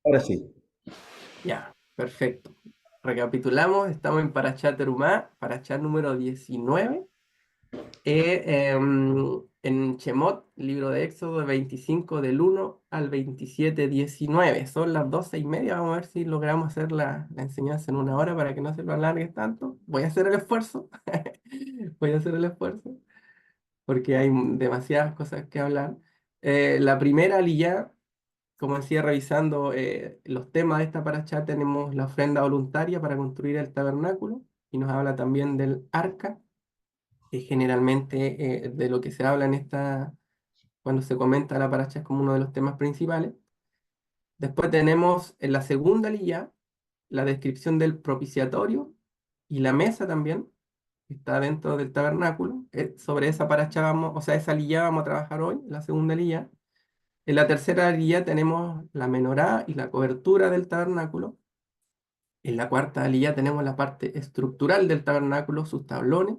Ahora sí. Ya, perfecto. Recapitulamos, estamos en Parashá Terumá, Parashá número 19, en Shemot, libro de Éxodo 25 del 1 al 27, 19. Son las 12:30, vamos a ver si logramos hacer la enseñanza en una hora para que no se lo alargue tanto. Voy a hacer el esfuerzo, voy a hacer el esfuerzo, porque hay demasiadas cosas que hablar. La primera aliyá, como decía, revisando los temas de esta paracha, tenemos la ofrenda voluntaria para construir el tabernáculo y nos habla también del arca, que generalmente de lo que se habla en esta, cuando se comenta la paracha es como uno de los temas principales. Después tenemos en la segunda lilla la descripción del propiciatorio y la mesa también, que está dentro del tabernáculo. Sobre esa paracha vamos, o sea, esa lilla vamos a trabajar hoy, la segunda lilla. En la tercera guía tenemos la menorá y la cobertura del tabernáculo. En la cuarta aliyá tenemos la parte estructural del tabernáculo, sus tablones,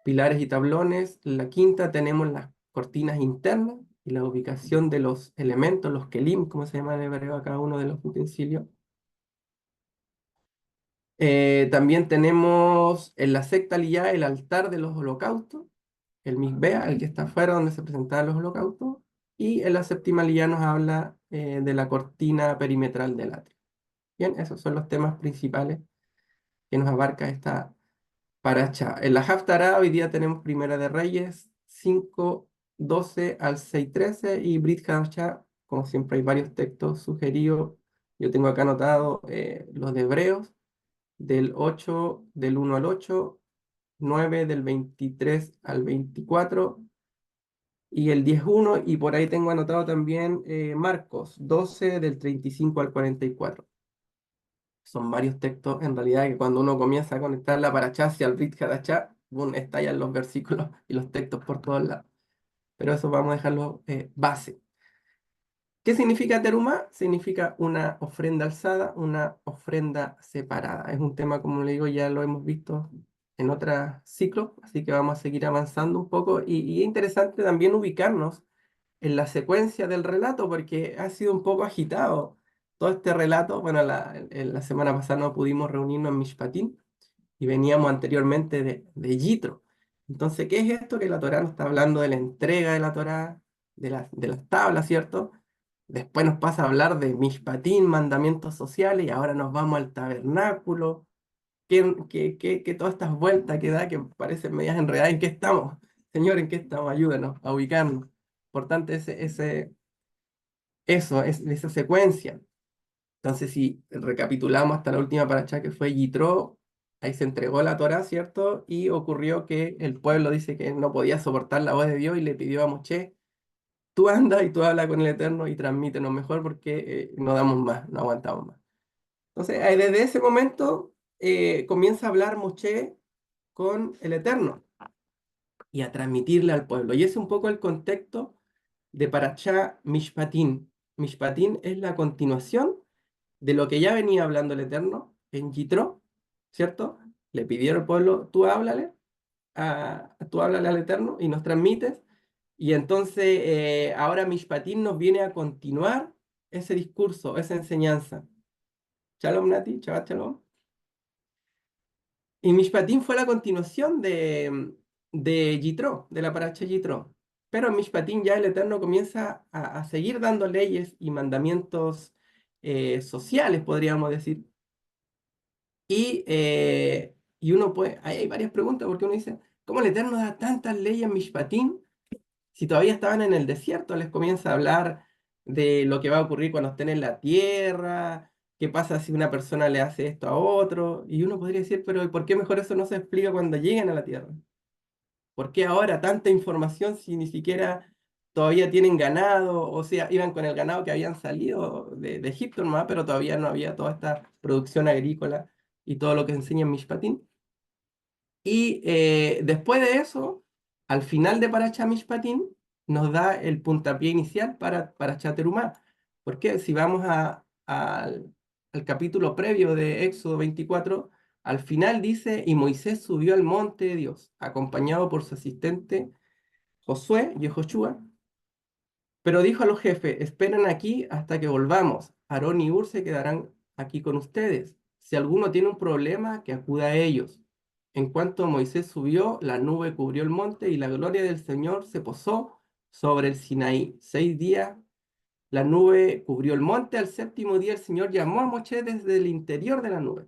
pilares y tablones. En la quinta tenemos las cortinas internas y la ubicación de los elementos, los kelim, como se llama en hebreo a cada uno de los utensilios. También tenemos en la sexta aliyá el altar de los holocaustos, el Mizbea, el que está afuera donde se presentaban los holocaustos. Y en la séptima aliyá nos habla de la cortina perimetral del atrio. Bien, esos son los temas principales que nos abarca esta paracha. En la Haftarah hoy día tenemos Primera de Reyes 5:12 al 6:13 y Brit Hadashah, como siempre hay varios textos sugeridos. Yo tengo acá anotado los de Hebreos del 8 del 1 al 8, 9 del 23 al 24 y el 10:1 y por ahí tengo anotado también Marcos 12 del 35 al 44. Son varios textos en realidad que cuando uno comienza a conectar la paracha hacia el Brit Hadashah, boom, estallan los versículos y los textos por todos lados. Pero eso vamos a dejarlo base. ¿Qué significa terumá? Significa una ofrenda alzada, una ofrenda separada. Es un tema, como le digo, ya lo hemos visto en otros ciclos, así que vamos a seguir avanzando un poco. Y es interesante también ubicarnos en la secuencia del relato, porque ha sido un poco agitado todo este relato. Bueno, en la semana pasada no pudimos reunirnos en Mishpatim y veníamos anteriormente de Yitro. Entonces, ¿qué es esto? Que la Torá nos está hablando de la entrega de la Torá, de las tablas, ¿cierto? Después nos pasa a hablar de Mishpatim, mandamientos sociales, y ahora nos vamos al tabernáculo. Que todas estas vueltas que da, que parecen medias enredadas, ¿en qué estamos? Señor, ¿en qué estamos? Ayúdanos a ubicarnos. Importante eso, esa secuencia. Entonces, si recapitulamos hasta la última paracha que fue Yitro, ahí se entregó la Torá, ¿cierto? Y ocurrió que el pueblo dice que no podía soportar la voz de Dios y le pidió a Moshe, tú anda y tú habla con el Eterno y transmítenos mejor porque no damos más, no aguantamos más. Entonces, desde ese momento comienza a hablar Moshe con el Eterno y a transmitirle al pueblo. Y ese es un poco el contexto de Parashá Mishpatim. Mishpatim es la continuación de lo que ya venía hablando el Eterno en Yitro, ¿cierto? Le pidieron al pueblo, tú háblale al Eterno y nos transmites. Y entonces ahora Mishpatim nos viene a continuar ese discurso, esa enseñanza. Shalom Nati, Shabbat Shalom. Y Mishpatim fue la continuación de Yitro, de la paracha Yitro. Pero en Mishpatim ya el Eterno comienza a seguir dando leyes y mandamientos sociales, podríamos decir. Y uno puede, ahí hay varias preguntas, porque uno dice, ¿cómo el Eterno da tantas leyes en Mishpatim si todavía estaban en el desierto? Les comienza a hablar de lo que va a ocurrir cuando estén en la tierra, qué pasa si una persona le hace esto a otro, y uno podría decir, pero ¿y por qué mejor eso no se explica cuando lleguen a la tierra? ¿Por qué ahora tanta información si ni siquiera todavía tienen ganado? O sea, iban con el ganado que habían salido de Egipto nomás, pero todavía no había toda esta producción agrícola y todo lo que enseña en Mishpatim. Y después de eso, al final de Parashá Mishpatim, nos da el puntapié inicial para Parashá Terumá. Porque si vamos al capítulo previo de Éxodo 24, al final dice, y Moisés subió al monte de Dios, acompañado por su asistente Josué, Yehoshua, pero dijo a los jefes, esperen aquí hasta que volvamos. Aarón y Hur se quedarán aquí con ustedes. Si alguno tiene un problema, que acuda a ellos. En cuanto Moisés subió, la nube cubrió el monte y la gloria del Señor se posó sobre el Sinaí. 6 días la nube cubrió el monte. Al séptimo día el Señor llamó a Moshe desde el interior de la nube,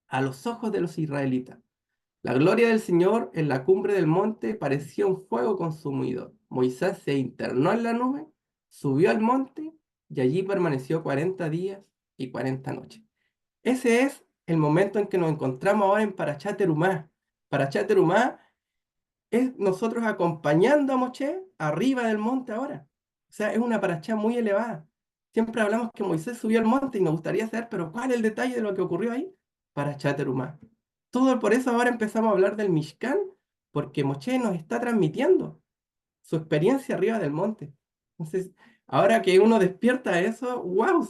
a los ojos de los israelitas. La gloria del Señor en la cumbre del monte parecía un fuego consumido. Moisés se internó en la nube, subió al monte y allí permaneció 40 días y 40 noches. Ese es el momento en que nos encontramos ahora en Parashat Terumá. Parashat Terumá es nosotros acompañando a Moshe arriba del monte ahora. O sea, es una parashá muy elevada. Siempre hablamos que Moisés subió al monte y me gustaría saber, pero ¿cuál es el detalle de lo que ocurrió ahí? Parashá Terumá. Todo por eso ahora empezamos a hablar del Mishkan, porque Moshe nos está transmitiendo su experiencia arriba del monte. Entonces, ahora que uno despierta eso, wow,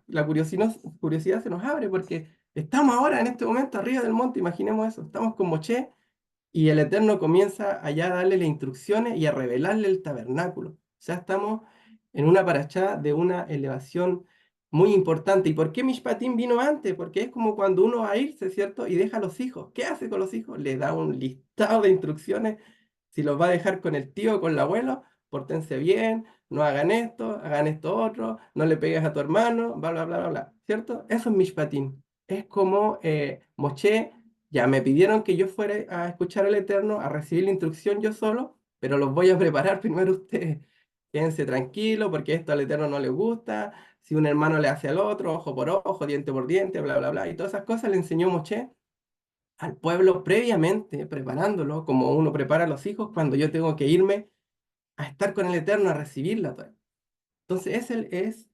la curiosidad se nos abre porque estamos ahora en este momento arriba del monte, imaginemos eso, estamos con Moshe y el Eterno comienza allá a darle las instrucciones y a revelarle el tabernáculo. O sea, estamos en una parashá de una elevación muy importante. ¿Y por qué Mishpatim vino antes? Porque es como cuando uno va a irse, ¿cierto? Y deja a los hijos. ¿Qué hace con los hijos? Le da un listado de instrucciones. Si los va a dejar con el tío o con el abuelo, pórtense bien, no hagan esto otro, no le pegues a tu hermano, bla, bla, bla, bla, bla. ¿Cierto? Eso es Mishpatim. Es como Moshe ya me pidieron que yo fuera a escuchar al Eterno, a recibir la instrucción yo solo, pero los voy a preparar primero ustedes. Quédense tranquilos porque esto al Eterno no le gusta. Si un hermano le hace al otro, ojo por ojo, diente por diente, bla, bla, bla. Y todas esas cosas le enseñó Moshe al pueblo previamente, preparándolo, como uno prepara a los hijos cuando yo tengo que irme a estar con el Eterno, a recibir la Torá. Entonces,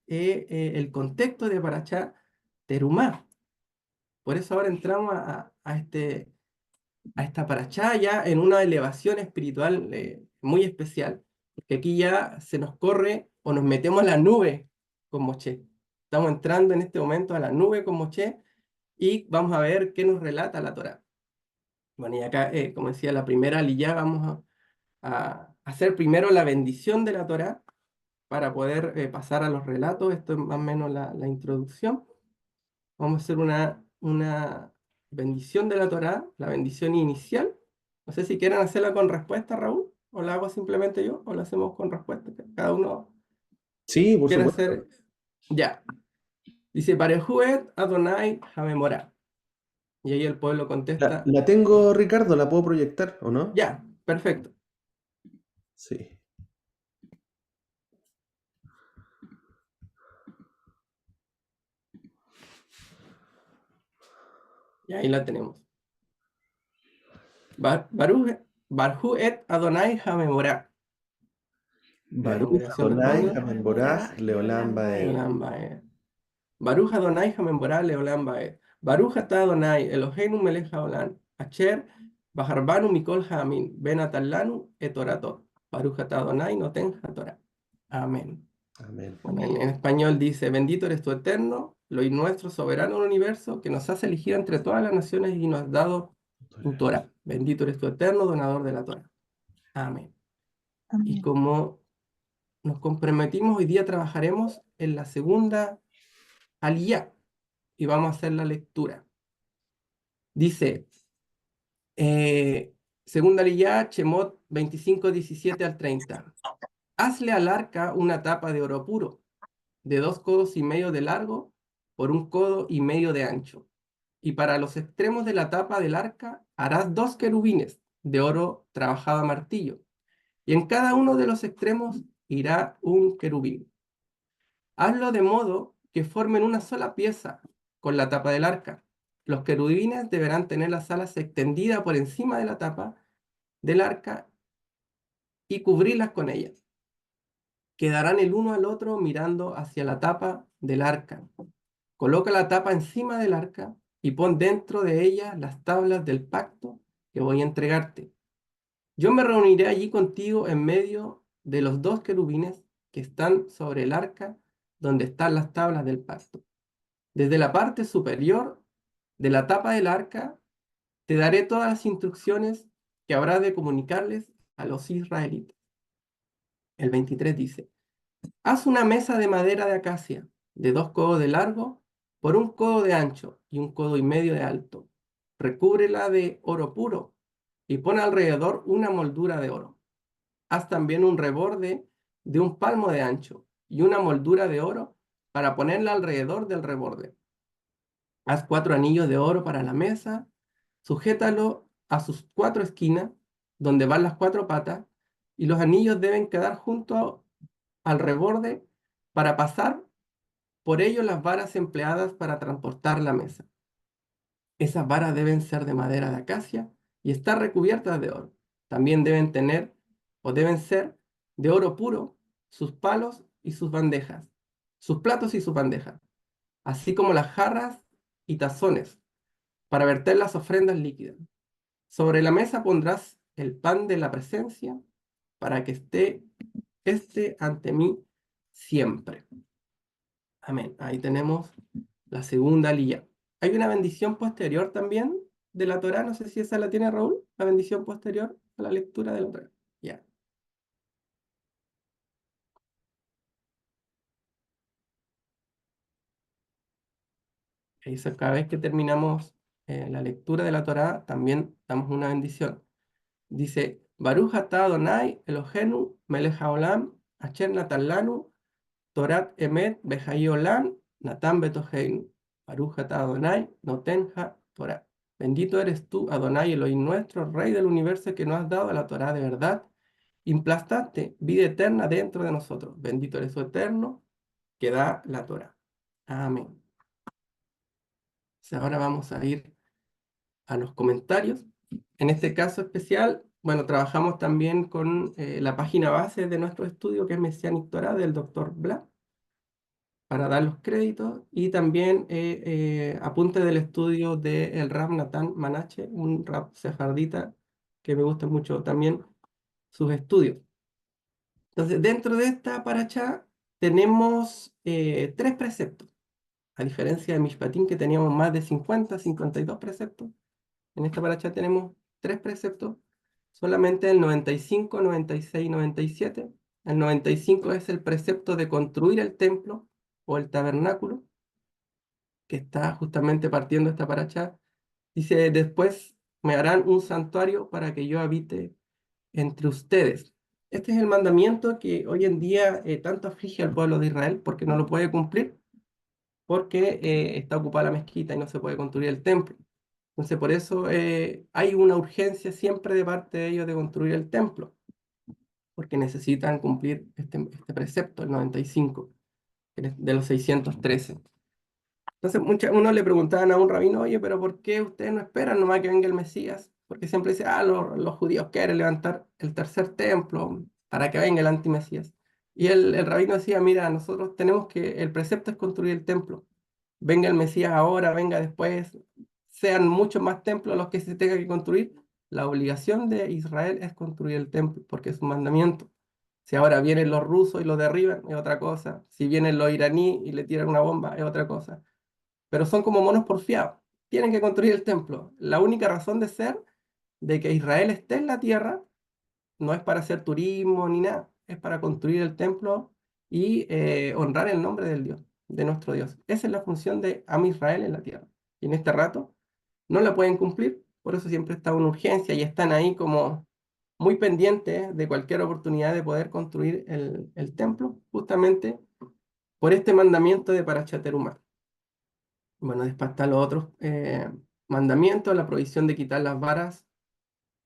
el contexto de Parashá Terumá. Por eso ahora entramos a esta parachá ya en una elevación espiritual muy especial, porque aquí ya se nos corre o nos metemos a la nube con Moshe. Estamos entrando en este momento a la nube con Moshe y vamos a ver qué nos relata la Torá. Bueno, y acá, como decía, la primera aliyá, vamos a hacer primero la bendición de la Torá para poder pasar a los relatos. Esto es más o menos la introducción. Vamos a hacer una bendición de la Torá, la bendición inicial. No sé si quieren hacerla con respuesta, Raúl, o la hago simplemente yo, o la hacemos con respuesta. Cada uno Sí, por quiere supuesto. hacer. Ya. Dice, Parejuet Adonai Hamemorá. Y ahí el pueblo contesta, La tengo, Ricardo, la puedo proyectar, ¿o no? ya, perfecto. Sí. Y ahí la tenemos. Barhu et Adonai Hamemorá. La Baruch congregación Adonai responde, Hamen Boraj Leolam Baed. Leolam Baed. Baruch Adonai Hamemborah Leolam Baed. Baruch atah Adonai Eloheinu melech haolam. Asher Baharbanu Mikol Haamin. Ben atallanu et oratot. Baruch atah Adonai noten haTorah. Amén. Amén. Bueno, en español dice, bendito eres tu eterno, lo y nuestro soberano del universo, que nos has elegido entre todas las naciones y nos has dado tu Torah. Bendito eres tu eterno, donador de la Torah. Amén. Y Amén. como nos comprometimos, hoy día trabajaremos en la segunda aliyá y vamos a hacer la lectura. Dice, segunda aliyá, Shemot 25, 17 al 30. Hazle al arca una tapa de oro puro, de 2 codos y medio de largo por 1 codo y medio de ancho. Y para los extremos de la tapa del arca harás 2 querubines de oro trabajado a martillo. Y en cada uno de los extremos irá un querubín. Hazlo de modo que formen una sola pieza con la tapa del arca. Los querubines deberán tener las alas extendidas por encima de la tapa del arca y cubrirlas con ellas. Quedarán el uno al otro mirando hacia la tapa del arca. Coloca la tapa encima del arca y pon dentro de ella las tablas del pacto que voy a entregarte. Yo me reuniré allí contigo en medio de los 2 querubines que están sobre el arca donde están las tablas del pacto. Desde la parte superior de la tapa del arca te daré todas las instrucciones que habrás de comunicarles a los israelitas. El 23 dice, haz una mesa de madera de acacia de 2 codos de largo por 1 codo de ancho y 1,5 codos de alto. Recúbrela de oro puro y pon alrededor una moldura de oro. Haz también un reborde de 1 palmo de ancho y una moldura de oro para ponerla alrededor del reborde. Haz 4 anillos de oro para la mesa, sujétalo a sus 4 esquinas, donde van las 4 patas, y los anillos deben quedar junto al reborde para pasar por ello las varas empleadas para transportar la mesa. Esas varas deben ser de madera de acacia y estar recubiertas de oro. También deben tener o deben ser de oro puro sus palos y sus bandejas, sus platos y sus bandejas, así como las jarras y tazones para verter las ofrendas líquidas. Sobre la mesa pondrás el pan de la presencia para que esté ante mí siempre. Amén. Ahí tenemos la segunda aliyá. Hay una bendición posterior también de la Torá, no sé si esa la tiene Raúl, la bendición posterior a la lectura de la Torá. Ya. Eso, cada vez que terminamos la lectura de la Torá, también damos una bendición. Dice, Baruch atah Adonai Eloheinu melech haolam, asher natan lanu Torat emet behaí olam natan betoheinu. Baruch atah Adonai noten ha-Torah. Bendito eres tú, Adonai Elohim nuestro, Rey del universo, que nos has dado la Torá de verdad. Implastaste vida eterna dentro de nosotros. Bendito eres tú, eterno, que da la Torá. Amén. Ahora vamos a ir a los comentarios. En este caso especial, bueno, trabajamos también con la página base de nuestro estudio, que es Messianic Torah, del doctor Bla, para dar los créditos, y también apunte del estudio del Rab Natan Manache, un rab sefardita que me gusta mucho también sus estudios. Entonces, dentro de esta paracha tenemos 3 preceptos, a diferencia de Mishpatim, que teníamos más de 52 preceptos. En esta paracha tenemos 3 preceptos, solamente el 95, 96 y 97. El 95 es el precepto de construir el templo o el tabernáculo, que está justamente partiendo esta paracha. Dice, después me harán un santuario para que yo habite entre ustedes. Este es el mandamiento que hoy en día tanto aflige al pueblo de Israel porque no lo puede cumplir, porque está ocupada la mezquita y no se puede construir el templo. Entonces, por eso hay una urgencia siempre de parte de ellos de construir el templo, porque necesitan cumplir este precepto, el 95, que es de los 613. Entonces, uno le preguntaban a un rabino, oye, pero ¿por qué ustedes no esperan nomás que venga el Mesías? Porque siempre dice, los judíos quieren levantar el tercer templo para que venga el antimesías. Y el rabino decía, mira, nosotros tenemos el precepto es construir el templo. Venga el Mesías ahora, venga después, sean muchos más templos los que se tenga que construir. La obligación de Israel es construir el templo, porque es un mandamiento. Si ahora vienen los rusos y lo derriban, es otra cosa. Si vienen los iraníes y le tiran una bomba, es otra cosa. Pero son como monos porfiados. Tienen que construir el templo. La única razón de ser de que Israel esté en la tierra no es para hacer turismo ni nada, es para construir el templo y honrar el nombre del Dios, de nuestro Dios. Esa es la función de Am Israel en la tierra. Y en este rato no la pueden cumplir, por eso siempre está una urgencia y están ahí como muy pendientes de cualquier oportunidad de poder construir el templo, justamente por este mandamiento de Parashat Terumah. Bueno, después están los otros mandamientos, la prohibición de quitar las varas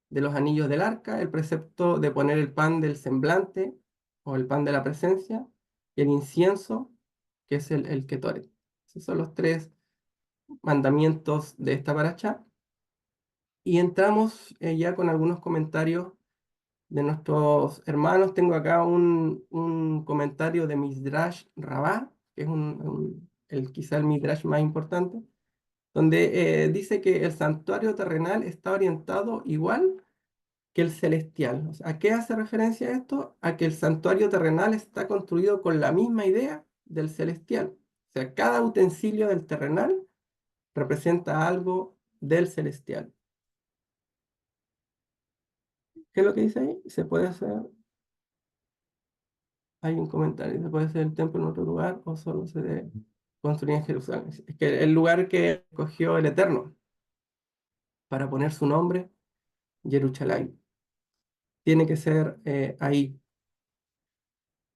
de los anillos del arca, el precepto de poner el pan del semblante o el pan de la presencia, y el incienso, que es el ketoret. Esos son los 3 mandamientos de esta paracha. Y entramos ya con algunos comentarios de nuestros hermanos. Tengo acá un comentario de Midrash Rabbah, que es quizá el Midrash más importante, donde dice que el santuario terrenal está orientado igual que el celestial. O sea, ¿a qué hace referencia esto? A que el santuario terrenal está construido con la misma idea del celestial. O sea, cada utensilio del terrenal representa algo del celestial. ¿Qué es lo que dice ahí? Se puede hacer. Hay un comentario, ¿se puede hacer el templo en otro lugar o solo se debe construir en Jerusalén? Es que el lugar que escogió el Eterno para poner su nombre, Jerusalén, tiene que ser ahí.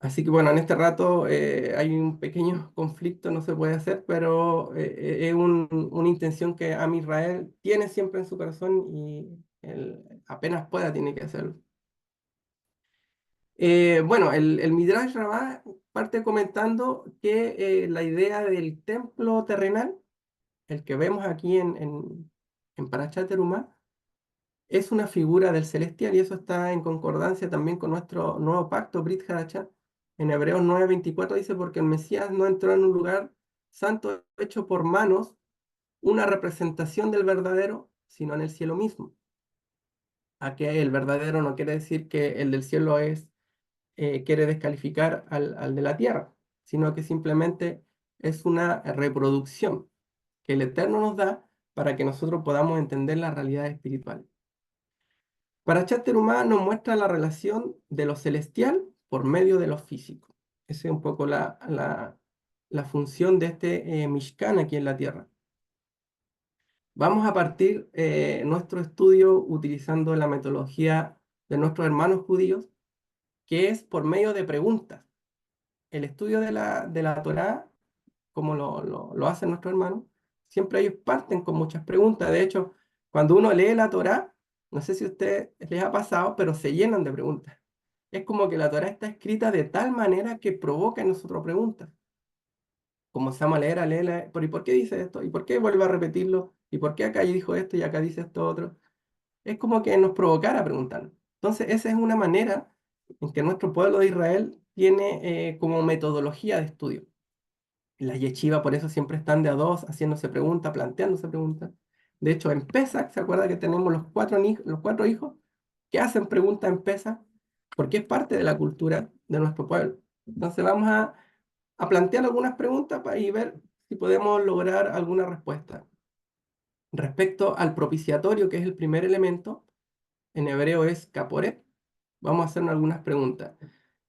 Así que bueno, en este rato hay un pequeño conflicto, no se puede hacer, pero es una intención que Am Israel tiene siempre en su corazón y él apenas pueda tiene que hacerlo. Bueno, el Midrash Rabbah parte comentando que la idea del templo terrenal, el que vemos aquí en Parashat Terumá, es una figura del celestial y eso está en concordancia también con nuestro nuevo pacto, Brit Hadashah. En Hebreos 9:24 dice, porque el Mesías no entró en un lugar santo hecho por manos, una representación del verdadero, sino en el cielo mismo. A que el verdadero no quiere decir que el del cielo quiere descalificar al de la tierra, sino que simplemente es una reproducción que el Eterno nos da para que nosotros podamos entender la realidad espiritual. Parashat Terumá nos muestra la relación de lo celestial por medio de lo físico. Esa es un poco la función de este Mishkan aquí en la tierra. Vamos a partir nuestro estudio utilizando la metodología de nuestros hermanos judíos, que es por medio de preguntas. El estudio de la Torá, como lo hacen nuestros hermanos, siempre ellos parten con muchas preguntas. De hecho, cuando uno lee la Torá, no sé si a ustedes les ha pasado, pero se llenan de preguntas. Es como que la Torá está escrita de tal manera que provoca en nosotros preguntas. Comenzamos a leer, pero ¿y por qué dice esto? ¿Y por qué vuelve a repetirlo? ¿Y por qué acá dijo esto y acá dice esto otro? Es como que nos provocara a preguntarnos. Entonces, esa es una manera en que nuestro pueblo de Israel tiene como metodología de estudio. Las yeshivas por eso siempre están de a dos, haciéndose preguntas, planteándose preguntas. De hecho, en Pesach, ¿se acuerda que tenemos los cuatro hijos que hacen preguntas en Pesach? Porque es parte de la cultura de nuestro pueblo. Entonces vamos a plantear algunas preguntas y ver si podemos lograr alguna respuesta. Respecto al propiciatorio, que es el primer elemento, en hebreo es caporet, vamos a hacernos algunas preguntas.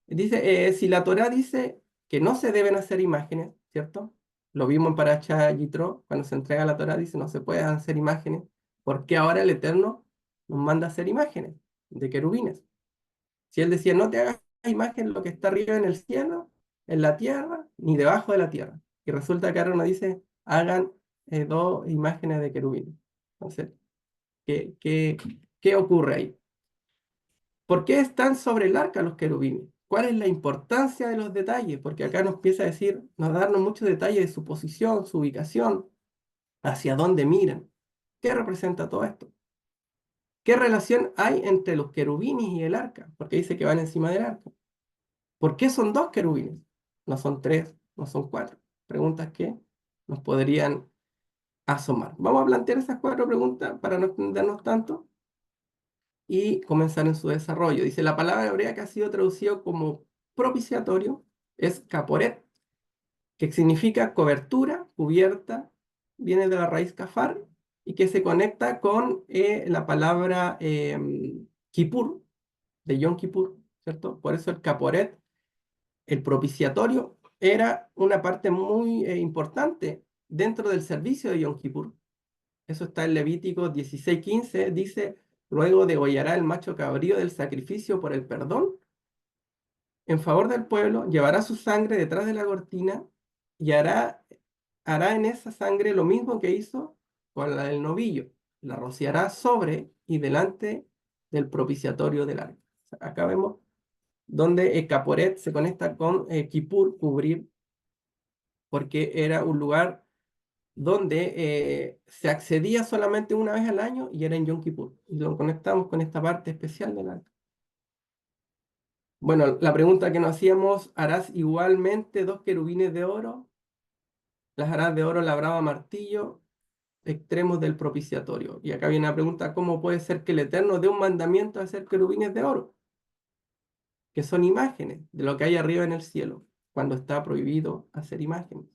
Dice, si la Torá dice que no se deben hacer imágenes, ¿cierto? Lo vimos en Parashá Yitro, cuando se entrega la Torá, dice no se pueden hacer imágenes. ¿Por qué ahora el Eterno nos manda a hacer imágenes de querubines? Si él decía, no te hagas imagen lo que está arriba en el cielo, en la tierra, ni debajo de la tierra. Y resulta que ahora nos dice, hagan dos imágenes de querubines. Entonces, ¿qué ocurre ahí? ¿Por qué están sobre el arca los querubines? ¿Cuál es la importancia de los detalles? Porque acá nos empieza a decir, nos darnos muchos detalles de su posición, su ubicación, hacia dónde miran. ¿Qué representa todo esto? ¿Qué relación hay entre los querubines y el arca? Porque dice que van encima del arca. ¿Por qué son dos querubines? No son tres, no son cuatro. Preguntas que nos podrían asomar. Vamos a plantear esas cuatro preguntas para no extendernos tanto y comenzar en su desarrollo. Dice, la palabra hebrea que ha sido traducido como propiciatorio es caporet, que significa cobertura, cubierta, viene de la raíz kafar y que se conecta con la palabra Kippur, de Yom Kippur, ¿cierto? Por eso el caporet, el propiciatorio, era una parte muy importante dentro del servicio de Yom Kippur. Eso está en Levítico 16:15, dice, luego degollará el macho cabrío del sacrificio por el perdón en favor del pueblo, llevará su sangre detrás de la cortina y hará en esa sangre lo mismo que hizo con la del novillo. La rociará sobre y delante del propiciatorio del arca. O sea, acá vemos donde Caporet se conecta con Kippur, cubrir, porque era un lugar donde se accedía solamente una vez al año y era en Yom Kippur. Y lo conectamos con esta parte especial del arca. Bueno, la pregunta que nos hacíamos, ¿harás igualmente dos querubines de oro? Las harás de oro labrado a martillo, extremos del propiciatorio. Y acá viene la pregunta, ¿cómo puede ser que el Eterno dé un mandamiento a hacer querubines de oro? Que son imágenes de lo que hay arriba en el cielo, cuando está prohibido hacer imágenes.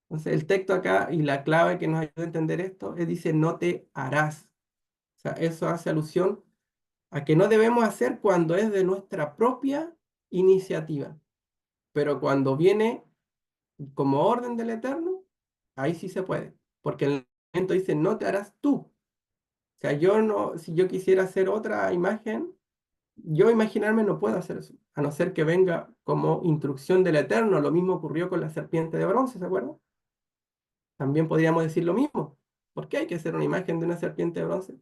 Entonces, el texto acá y la clave que nos ayuda a entender esto es, dice, no te harás. O sea, eso hace alusión a que no debemos hacer cuando es de nuestra propia iniciativa. pero cuando viene como orden del Eterno, ahí sí se puede, porque el momento dice, no te harás tú. O sea, yo no, si yo quisiera hacer otra imagen, yo imaginarme no puedo hacer eso, a no ser que venga como instrucción del Eterno. Lo mismo ocurrió con la serpiente de bronce, ¿se acuerdan? También podríamos decir lo mismo. ¿Por qué hay que hacer una imagen de una serpiente de bronce?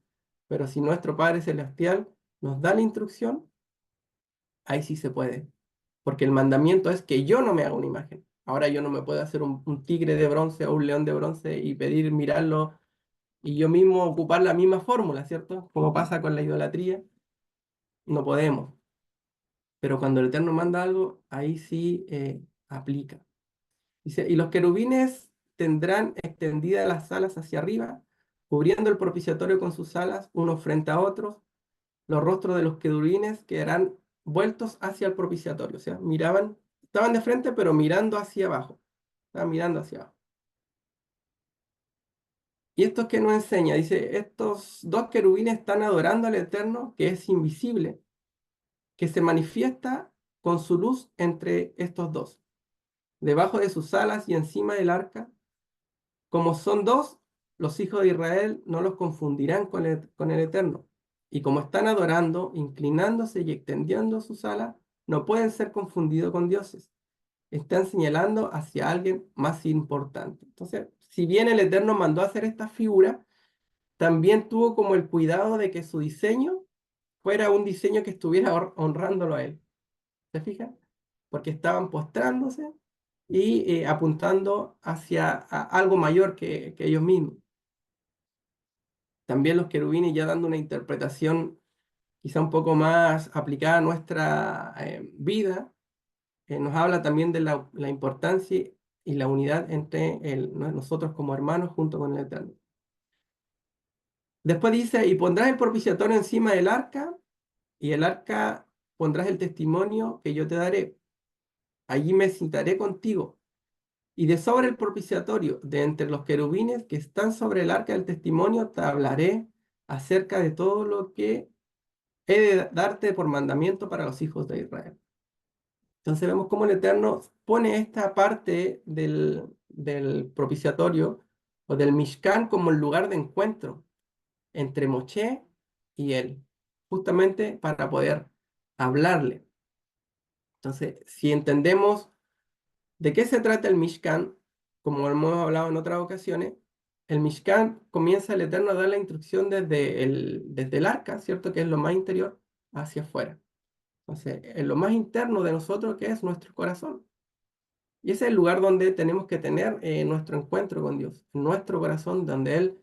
Pero si nuestro Padre Celestial nos da la instrucción, ahí sí se puede. Porque el mandamiento es que yo no me haga una imagen. Ahora yo no me puedo hacer un tigre de bronce o un león de bronce y pedir mirarlo y yo mismo ocupar la misma fórmula, ¿cierto? Como pasa con la idolatría, no podemos. Pero cuando el Eterno manda algo, ahí sí aplica. Dice, y los querubines tendrán extendidas las alas hacia arriba, cubriendo el propiciatorio con sus alas, unos frente a otros. Los rostros de los querubines quedarán vueltos hacia el propiciatorio. O sea, miraban, estaban de frente, pero mirando hacia abajo. Estaban mirando hacia abajo. ¿Y esto es que nos enseña? Dice, estos dos querubines están adorando al Eterno, que es invisible, que se manifiesta con su luz entre estos dos, debajo de sus alas y encima del arca. Como son dos, los hijos de Israel no los confundirán con el Eterno. Y como están adorando, inclinándose y extendiendo sus alas, no pueden ser confundidos con dioses. Están señalando hacia alguien más importante. Entonces, si bien el Eterno mandó a hacer esta figura, también tuvo como el cuidado de que su diseño fuera un diseño que estuviera honrándolo a él. ¿Se fijan? Porque estaban postrándose y apuntando hacia algo mayor que ellos mismos. También los querubines, ya dando una interpretación quizá un poco más aplicada a nuestra vida, nos habla también de la importancia y la unidad entre nosotros como hermanos junto con el Eterno. Después dice, y pondrás el propiciatorio encima del arca, y el arca pondrás el testimonio que yo te daré. Allí me citaré contigo. Y de sobre el propiciatorio, de entre los querubines que están sobre el arca del testimonio, te hablaré acerca de todo lo que he de darte por mandamiento para los hijos de Israel. Entonces vemos cómo el Eterno pone esta parte del propiciatorio o del Mishkan como el lugar de encuentro entre Moshe y él, justamente para poder hablarle. Entonces, si entendemos de qué se trata el Mishkan, como hemos hablado en otras ocasiones, el Mishkan comienza el Eterno a dar la instrucción desde el arca, ¿cierto? Que es lo más interior, hacia afuera. Entonces, en lo más interno de nosotros, que es nuestro corazón. Y ese es el lugar donde tenemos que tener nuestro encuentro con Dios, en nuestro corazón, donde Él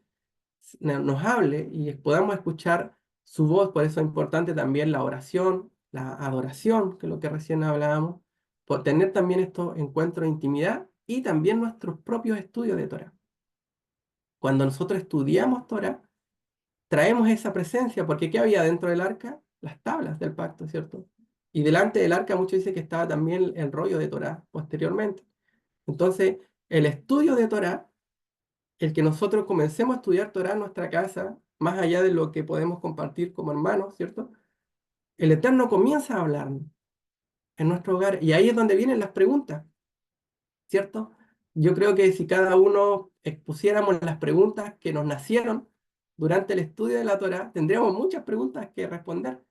nos hable y podamos escuchar su voz. Por eso es importante también la oración, la adoración, que es lo que recién hablábamos, por tener también estos encuentros de intimidad y también nuestros propios estudios de Torah. Cuando nosotros estudiamos Torah, traemos esa presencia, porque ¿qué había dentro del arca? Las tablas del pacto, ¿cierto? Y delante del arca muchos dicen que estaba también el rollo de Torah posteriormente. Entonces, el estudio de Torah, el que nosotros comencemos a estudiar Torah en nuestra casa, más allá de lo que podemos compartir como hermanos, ¿cierto? El Eterno comienza a hablarnos en nuestro hogar y ahí es donde vienen las preguntas, ¿cierto? Yo creo que si cada uno expusiéramos las preguntas que nos nacieron durante el estudio de la Torah, tendríamos muchas preguntas que responder.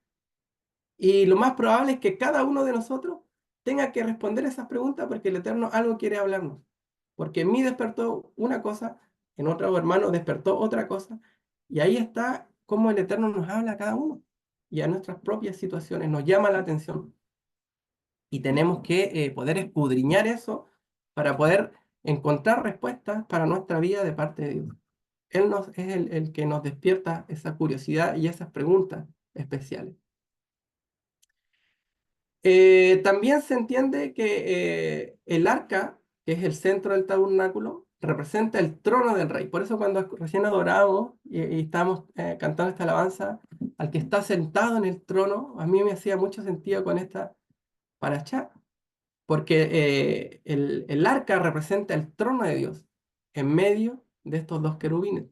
Y lo más probable es que cada uno de nosotros tenga que responder esas preguntas porque el Eterno algo quiere hablarnos. Porque en mí despertó una cosa, en otro hermano despertó otra cosa, y ahí está cómo el Eterno nos habla a cada uno y a nuestras propias situaciones, nos llama la atención. Y tenemos que poder escudriñar eso para poder encontrar respuestas para nuestra vida de parte de Dios. Es el que nos despierta esa curiosidad y esas preguntas especiales. También se entiende que el arca, que es el centro del tabernáculo, representa el trono del rey. Por eso cuando recién adoramos y estábamos cantando esta alabanza al que está sentado en el trono, a mí me hacía mucho sentido con esta paracha, porque el arca representa el trono de Dios en medio de estos dos querubines.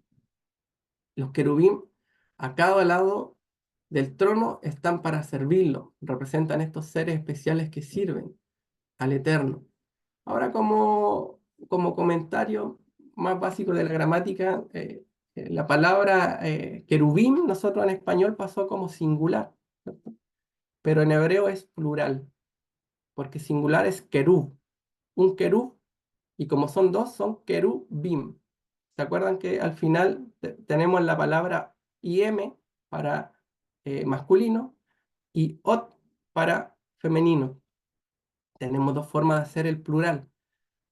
Los querubín a cada lado del trono están para servirlo, representan estos seres especiales que sirven al Eterno. Ahora, como comentario más básico de la gramática, la palabra querubín, nosotros en español pasó como singular, ¿cierto? Pero en hebreo es plural, porque singular es querub, un querub, y como son dos, son querubim. ¿Se acuerdan que al final tenemos la palabra im para masculino y ot para femenino? Tenemos dos formas de hacer el plural.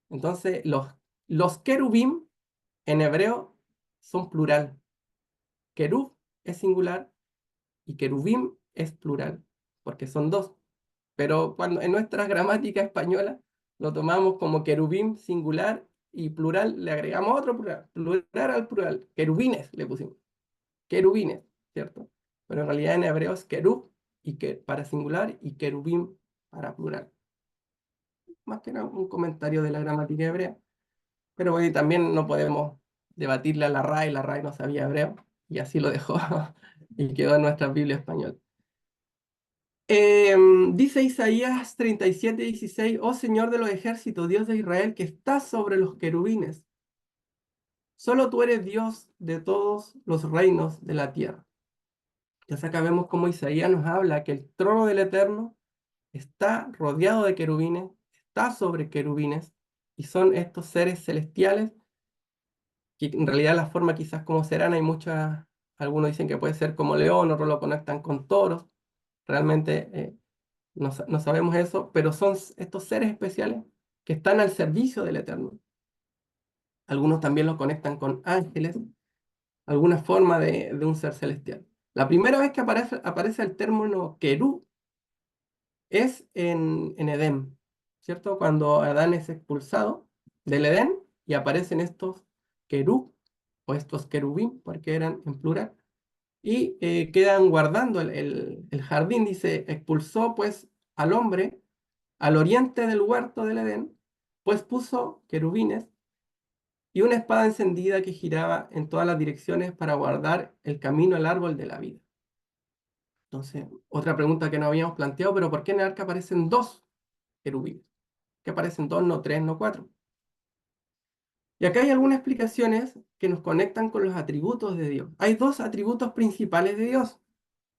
Entonces, los querubim en hebreo son plural. Querub es singular y querubim es plural, porque son dos. Pero cuando en nuestra gramática española lo tomamos como querubim singular y plural, le agregamos otro plural, plural al plural, querubines le pusimos, querubines, ¿cierto? Pero en realidad en hebreo es querub y que, para singular y querubim para plural. Más que nada un comentario de la gramática hebrea. Pero bueno, y también no podemos debatirle a la RAE no sabía hebreo, y así lo dejó y quedó en nuestra Biblia española. Dice Isaías 37:16, oh Señor de los ejércitos, Dios de Israel, que estás sobre los querubines. Solo tú eres Dios de todos los reinos de la tierra. Entonces acá vemos cómo Isaías nos habla que el trono del Eterno está rodeado de querubines, está sobre querubines, y son estos seres celestiales que en realidad la forma quizás como serán, hay muchas, algunos dicen que puede ser como león, otros lo conectan con toros, realmente no sabemos eso, pero son estos seres especiales que están al servicio del Eterno. Algunos también lo conectan con ángeles, alguna forma de un ser celestial. La primera vez que aparece el término querú es en Edén, ¿cierto? Cuando Adán es expulsado del Edén y aparecen estos querú o estos querubín, porque eran en plural, y quedan guardando el jardín. Dice, expulsó pues al hombre al oriente del huerto del Edén, pues puso querubines y una espada encendida que giraba en todas las direcciones para guardar el camino al árbol de la vida. Entonces, otra pregunta que no habíamos planteado, pero ¿por qué en el arca aparecen dos querubines? Que aparecen dos, no tres, no cuatro. Y acá hay algunas explicaciones que nos conectan con los atributos de Dios. Hay dos atributos principales de Dios.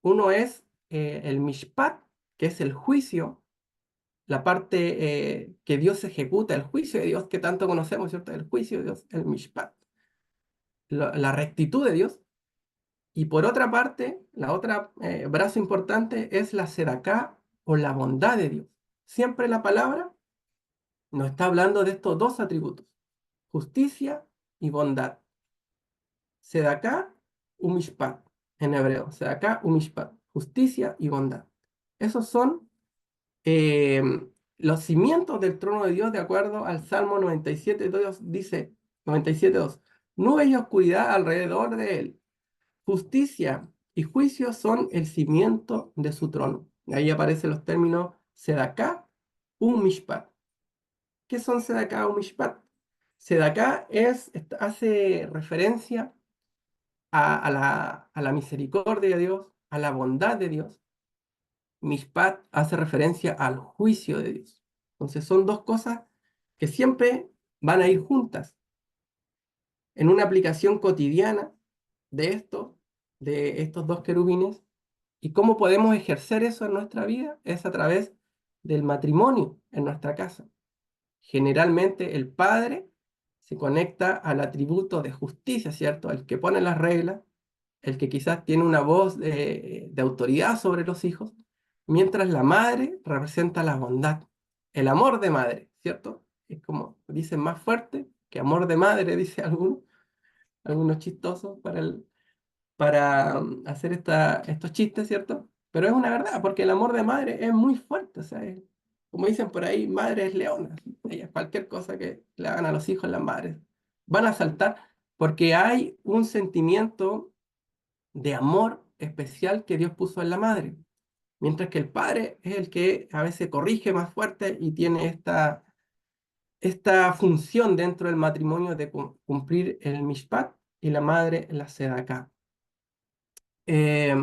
Uno es el mishpat, que es el juicio, la parte que Dios ejecuta, el juicio de Dios que tanto conocemos, ¿cierto? El juicio de Dios, el mishpat, la rectitud de Dios. Y por otra parte, la otra brazo importante es la sedaká o la bondad de Dios. Siempre la palabra nos está hablando de estos dos atributos, justicia y bondad. Sedaká u mishpat, en hebreo. Sedaká u mishpat, justicia y bondad. Esos son eh, los cimientos del trono de Dios, de acuerdo al Salmo 97:2, dice 97:2, nube y oscuridad alrededor de él, justicia y juicio son el cimiento de su trono. Ahí aparecen los términos Sedaká u Mishpat. ¿Qué son Sedaká u Mishpat? Sedaká hace referencia a la misericordia de Dios, a la bondad de Dios. Mishpat hace referencia al juicio de Dios. Entonces son dos cosas que siempre van a ir juntas. En una aplicación cotidiana de estos dos querubines, y cómo podemos ejercer eso en nuestra vida es a través del matrimonio en nuestra casa. Generalmente el padre se conecta al atributo de justicia, ¿cierto? El que pone las reglas, el que quizás tiene una voz de autoridad sobre los hijos, mientras la madre representa la bondad, el amor de madre, ¿cierto? Es como dicen más fuerte que amor de madre, dice algunos chistosos para hacer estos chistes, ¿cierto? Pero es una verdad, porque el amor de madre es muy fuerte, o sea, como dicen por ahí, madre es leona. Ella, cualquier cosa que le hagan a los hijos, las madres van a saltar, porque hay un sentimiento de amor especial que Dios puso en la madre, mientras que el padre es el que a veces corrige más fuerte y tiene esta función dentro del matrimonio de cumplir el mishpat y la madre la sedaká. Eh,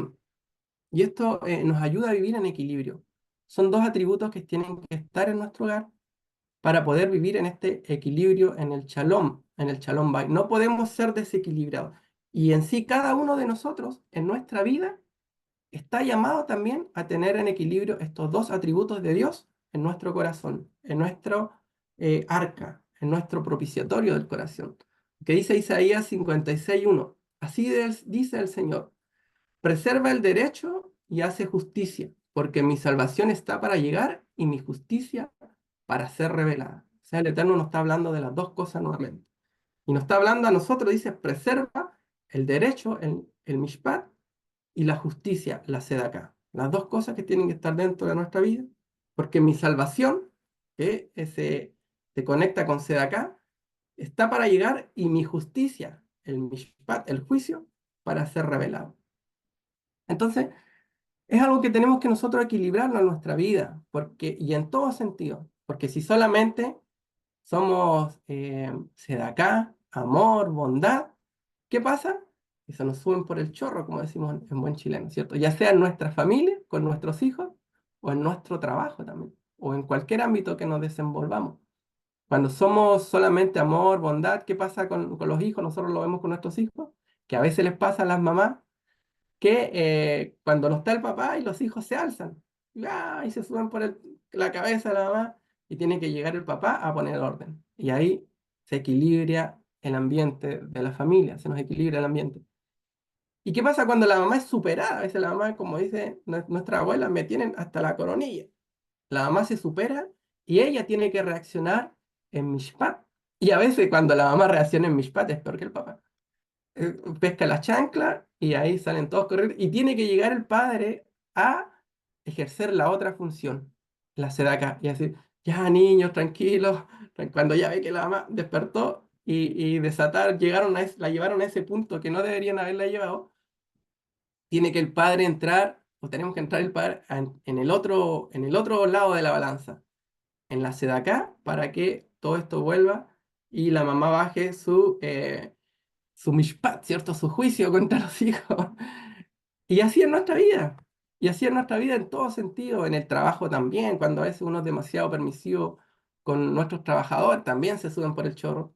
y esto nos ayuda a vivir en equilibrio. Son dos atributos que tienen que estar en nuestro hogar, para poder vivir en este equilibrio, en el shalom bay. No podemos ser desequilibrados. Y en sí, cada uno de nosotros en nuestra vida está llamado también a tener en equilibrio estos dos atributos de Dios en nuestro corazón, en nuestro arca, en nuestro propiciatorio del corazón. Que dice Isaías 56:1. Así dice el Señor: preserva el derecho y hace justicia, porque mi salvación está para llegar y mi justicia para ser revelada. O sea, el Eterno nos está hablando de las dos cosas nuevamente. Y nos está hablando a nosotros, dice: preserva el derecho, el mishpat, y la justicia, la sedaká. Las dos cosas que tienen que estar dentro de nuestra vida, porque mi salvación, que se conecta con sedaká, está para llegar, y mi justicia, el mishpat, el juicio, para ser revelado. Entonces, es algo que tenemos que nosotros equilibrarlo en nuestra vida, porque, y en todo sentido, porque si solamente somos sedaká, amor, bondad, ¿qué pasa? Que se nos suben por el chorro, como decimos en buen chileno, ¿cierto? Ya sea en nuestra familia, con nuestros hijos, o en nuestro trabajo también, o en cualquier ámbito que nos desenvolvamos. Cuando somos solamente amor, bondad, ¿qué pasa con los hijos? Nosotros lo vemos con nuestros hijos, que a veces les pasa a las mamás que cuando no está el papá y los hijos se alzan y se suben por la cabeza de la mamá, y tiene que llegar el papá a poner orden. Y ahí se equilibra el ambiente de la familia, se nos equilibra el ambiente. ¿Y qué pasa cuando la mamá es superada? A veces la mamá, como dice nuestra abuela, me tienen hasta la coronilla. La mamá se supera y ella tiene que reaccionar en mishpat. Y a veces cuando la mamá reacciona en mishpat es peor que el papá. Pesca la chancla y ahí salen todos corriendo. Y tiene que llegar el padre a ejercer la otra función, la sedaca, y decir: ya niños, tranquilos. Cuando ya ve que la mamá despertó y desatar, la llevaron a ese punto que no deberían haberla llevado, tiene que el padre entrar, o tenemos que entrar el padre en el otro lado de la balanza, en la sedaca, para que todo esto vuelva y la mamá baje su mishpat, ¿cierto? Su juicio contra los hijos. Y así es nuestra vida. Y así es nuestra vida en todo sentido, en el trabajo también, cuando a veces uno es demasiado permisivo con nuestros trabajadores, también se suben por el chorro.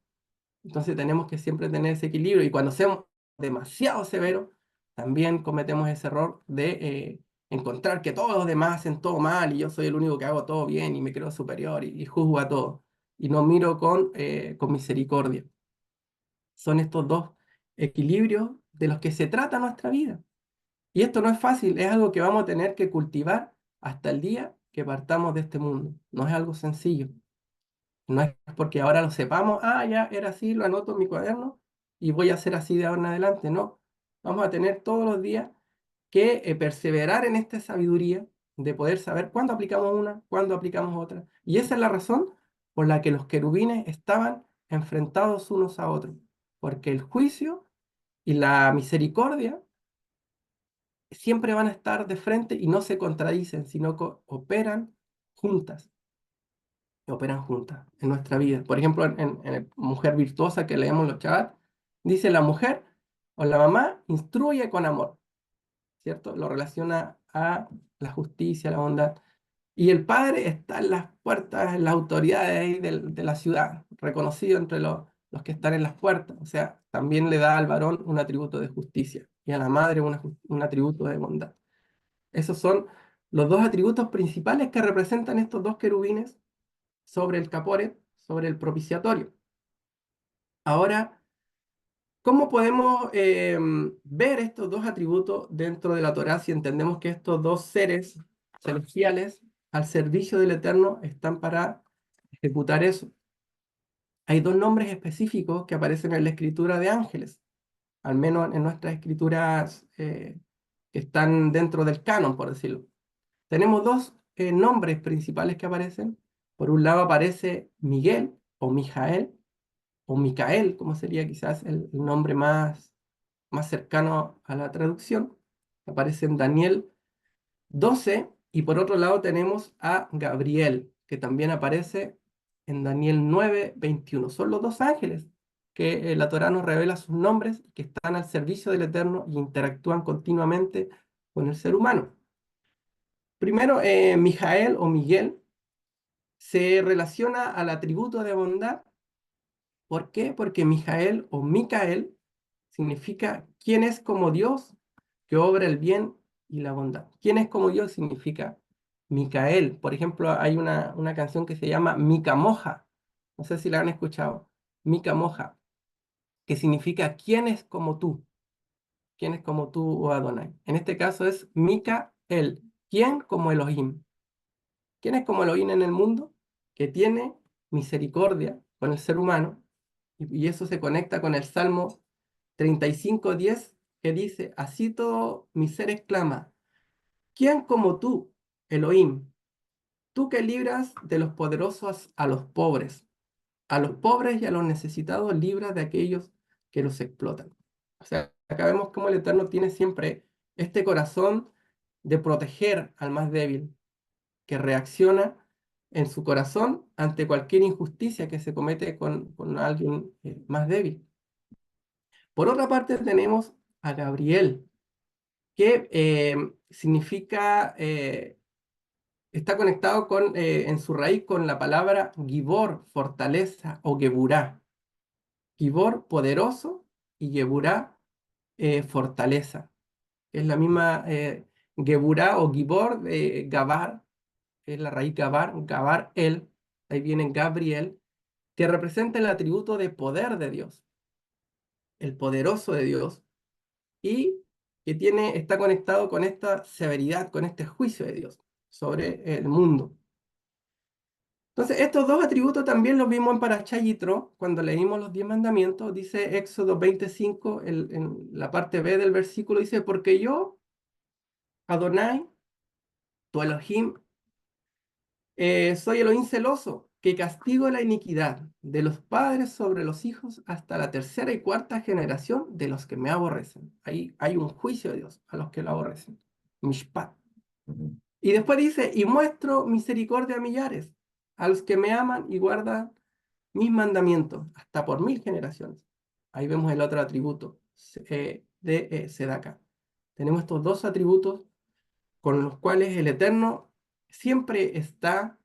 Entonces tenemos que siempre tener ese equilibrio. Y cuando seamos demasiado severos, también cometemos ese error de encontrar que todos los demás hacen todo mal y yo soy el único que hago todo bien y me creo superior y juzgo a todos. Y no miro con misericordia. Son estos dos equilibrios de los que se trata nuestra vida. Y esto no es fácil, es algo que vamos a tener que cultivar hasta el día que partamos de este mundo. No es algo sencillo. No es porque ahora lo sepamos, ya era así, lo anoto en mi cuaderno y voy a hacer así de ahora en adelante. No, vamos a tener todos los días que perseverar en esta sabiduría de poder saber cuándo aplicamos una, cuándo aplicamos otra. Y esa es la razón por la que los querubines estaban enfrentados unos a otros, porque el juicio y la misericordia siempre van a estar de frente y no se contradicen, sino que operan juntas en nuestra vida. Por ejemplo, en el Mujer Virtuosa que leemos en los chavats, dice: la mujer o la mamá instruye con amor, ¿cierto? Lo relaciona a la justicia, la bondad. Y el padre está en las puertas, en las autoridades ahí de la ciudad, reconocido entre los que están en las puertas. O sea, también le da al varón un atributo de justicia y a la madre un atributo de bondad. Esos son los dos atributos principales que representan estos dos querubines sobre el caporet, sobre el propiciatorio. Ahora, ¿cómo podemos ver estos dos atributos dentro de la Torá si entendemos que estos dos seres celestiales al servicio del Eterno están para ejecutar eso? Hay dos nombres específicos que aparecen en la escritura de ángeles, al menos en nuestras escrituras que están dentro del canon, por decirlo. Tenemos dos nombres principales que aparecen. Por un lado aparece Miguel o Mijael, o Micael, como sería quizás el nombre más cercano a la traducción. Aparece en Daniel 12, y por otro lado tenemos a Gabriel, que también aparece en Daniel 9:21. Son los dos ángeles que la Torá nos revela sus nombres, que están al servicio del Eterno y interactúan continuamente con el ser humano. Primero, Mijael o Miguel se relaciona al atributo de bondad. ¿Por qué? Porque Mijael o Micael significa quién es como Dios que obra el bien y la bondad. ¿Quién es como Dios? Significa Micael. Por ejemplo, hay una canción que se llama Mica Moja. No sé si la han escuchado. Mica Moja, que significa quién es como tú. ¿Quién es como tú, oh Adonai? En este caso es Micael. ¿Quién como Elohim? ¿Quién es como Elohim en el mundo? Que tiene misericordia con el ser humano. Y eso se conecta con el Salmo 35:10, que dice, así todo mi ser exclama, ¿quién como tú, Elohim? Tú que libras de los poderosos a los pobres y a los necesitados libras de aquellos que los explotan. O sea, acá vemos cómo el Eterno tiene siempre este corazón de proteger al más débil, que reacciona en su corazón ante cualquier injusticia que se comete con alguien más débil. Por otra parte, tenemos a Gabriel, que significa, está conectado en su raíz con la palabra Gibor, fortaleza, o Geburá. Gibor, poderoso, y Geburá, fortaleza. Es la misma Geburá o Gibor de Gabar, es la raíz Gabar, Gabar el, ahí viene Gabriel, que representa el atributo de poder de Dios, el poderoso de Dios, y que está conectado con esta severidad, con este juicio de Dios sobre el mundo. Entonces, estos dos atributos también los vimos en Parashá Yitro, cuando leímos los 10 mandamientos, dice Éxodo 25, en la parte B del versículo, dice, porque yo, Adonai, tu Elohim, soy Elohim celoso, que castigo la iniquidad de los padres sobre los hijos hasta la tercera y cuarta generación de los que me aborrecen. Ahí hay un juicio de Dios a los que lo aborrecen. Mishpat. Y después dice, y muestro misericordia a millares, a los que me aman y guardan mis mandamientos, hasta por 1000 generaciones. Ahí vemos el otro atributo de Sedaka. Tenemos estos dos atributos con los cuales el Eterno siempre está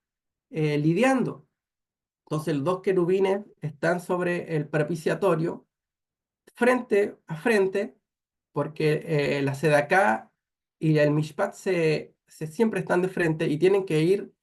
lidiando. Entonces, los dos querubines están sobre el propiciatorio, frente a frente, porque la Sedaká y el Mishpat siempre están de frente y tienen que ir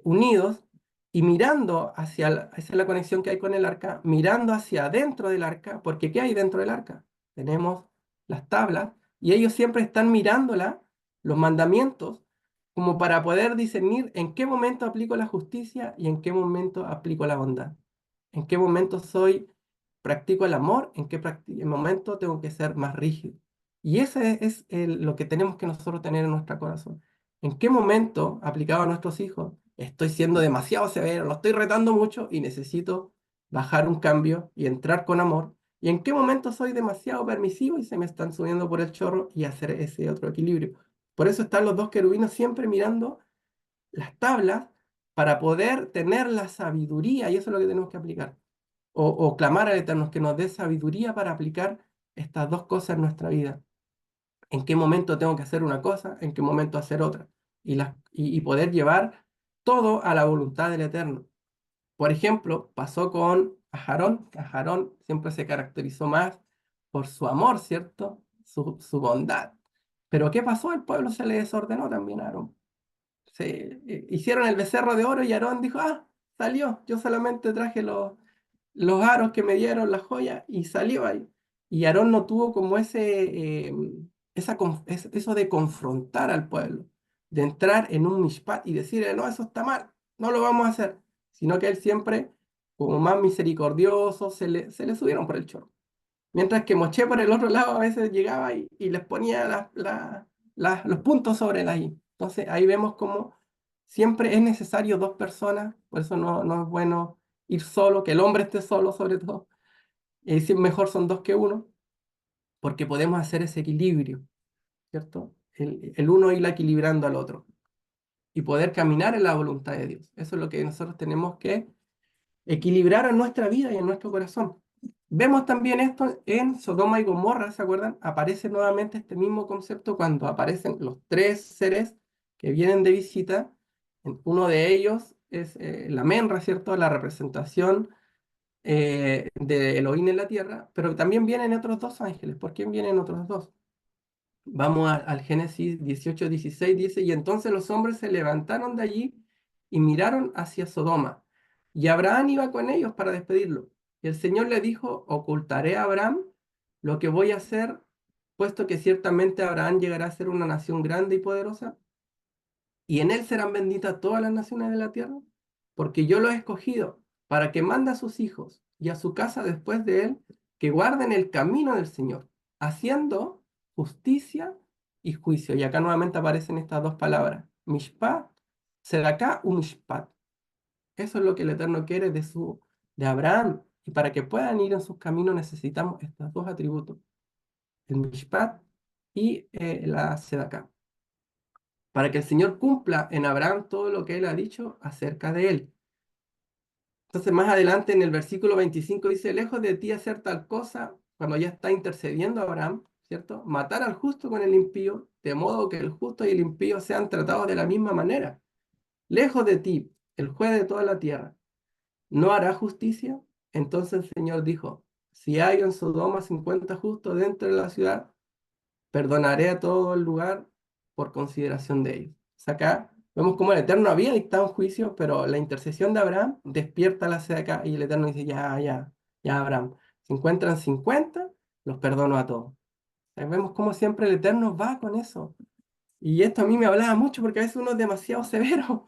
unidos y mirando esa es la conexión que hay con el arca, mirando hacia adentro del arca, porque ¿qué hay dentro del arca? Tenemos las tablas y ellos siempre están mirándola, los mandamientos, como para poder discernir en qué momento aplico la justicia y en qué momento aplico la bondad, en qué momento practico el amor, en qué momento tengo que ser más rígido. Y ese es lo que tenemos que nosotros tener en nuestro corazón. ¿En qué momento, aplicado a nuestros hijos, estoy siendo demasiado severo, lo estoy retando mucho y necesito bajar un cambio y entrar con amor? ¿Y en qué momento soy demasiado permisivo y se me están subiendo por el chorro y hacer ese otro equilibrio? Por eso están los dos querubinos siempre mirando las tablas para poder tener la sabiduría, y eso es lo que tenemos que aplicar o clamar al Eterno que nos dé sabiduría para aplicar estas dos cosas en nuestra vida. En qué momento tengo que hacer una cosa, en qué momento hacer otra. Y poder llevar todo a la voluntad del Eterno. Por ejemplo, pasó con Aarón, que Aarón siempre se caracterizó más por su amor, ¿cierto? Su bondad. Pero ¿qué pasó? El pueblo se le desordenó también a Aarón. Hicieron el becerro de oro y Aarón dijo, salió, yo solamente traje los aros que me dieron, las joyas, y salió ahí. Y Aarón no tuvo como eso de confrontar al pueblo, de entrar en un mishpat y decirle, no, eso está mal, no lo vamos a hacer, sino que él siempre, como más misericordioso, se le subieron por el chorro. Mientras que Moshe por el otro lado a veces llegaba y les ponía los puntos sobre la i. Entonces ahí vemos cómo siempre es necesario dos personas, por eso no es bueno ir solo, que el hombre esté solo sobre todo. Si mejor son dos que uno, porque podemos hacer ese equilibrio, ¿cierto? El uno ir equilibrando al otro y poder caminar en la voluntad de Dios. Eso es lo que nosotros tenemos que equilibrar en nuestra vida y en nuestro corazón. Vemos también esto en Sodoma y Gomorra, ¿se acuerdan? Aparece nuevamente este mismo concepto cuando aparecen los tres seres que vienen de visita. Uno de ellos es la menra, ¿cierto? La representación de Elohim en la tierra, pero también vienen otros dos ángeles. ¿Por qué vienen otros dos? Vamos al Génesis 18:16, dice, y entonces los hombres se levantaron de allí y miraron hacia Sodoma. Y Abraham iba con ellos para despedirlo. Y el Señor le dijo, ocultaré a Abraham lo que voy a hacer, puesto que ciertamente Abraham llegará a ser una nación grande y poderosa, y en él serán benditas todas las naciones de la tierra, porque yo lo he escogido para que mande a sus hijos y a su casa después de él, que guarden el camino del Señor, haciendo justicia y juicio. Y acá nuevamente aparecen estas dos palabras, mishpat, sedaká u mishpat. Eso es lo que el Eterno quiere de Abraham. Y para que puedan ir en sus caminos necesitamos estos dos atributos, el mishpat y la sedaká, para que el Señor cumpla en Abraham todo lo que él ha dicho acerca de él. Entonces, más adelante en el versículo 25 dice, lejos de ti hacer tal cosa, cuando ya está intercediendo Abraham, ¿cierto? Matar al justo con el impío, de modo que el justo y el impío sean tratados de la misma manera. Lejos de ti, el juez de toda la tierra, ¿no hará justicia? Entonces el Señor dijo, si hay en Sodoma 50 justos dentro de la ciudad, perdonaré a todo el lugar por consideración de ellos. O sea, acá vemos cómo el Eterno había dictado un juicio, pero la intercesión de Abraham despierta la sed acá y el Eterno dice, ya, Abraham, se encuentran 50, los perdono a todos. Vemos cómo siempre el Eterno va con eso. Y esto a mí me hablaba mucho porque a veces uno es demasiado severo,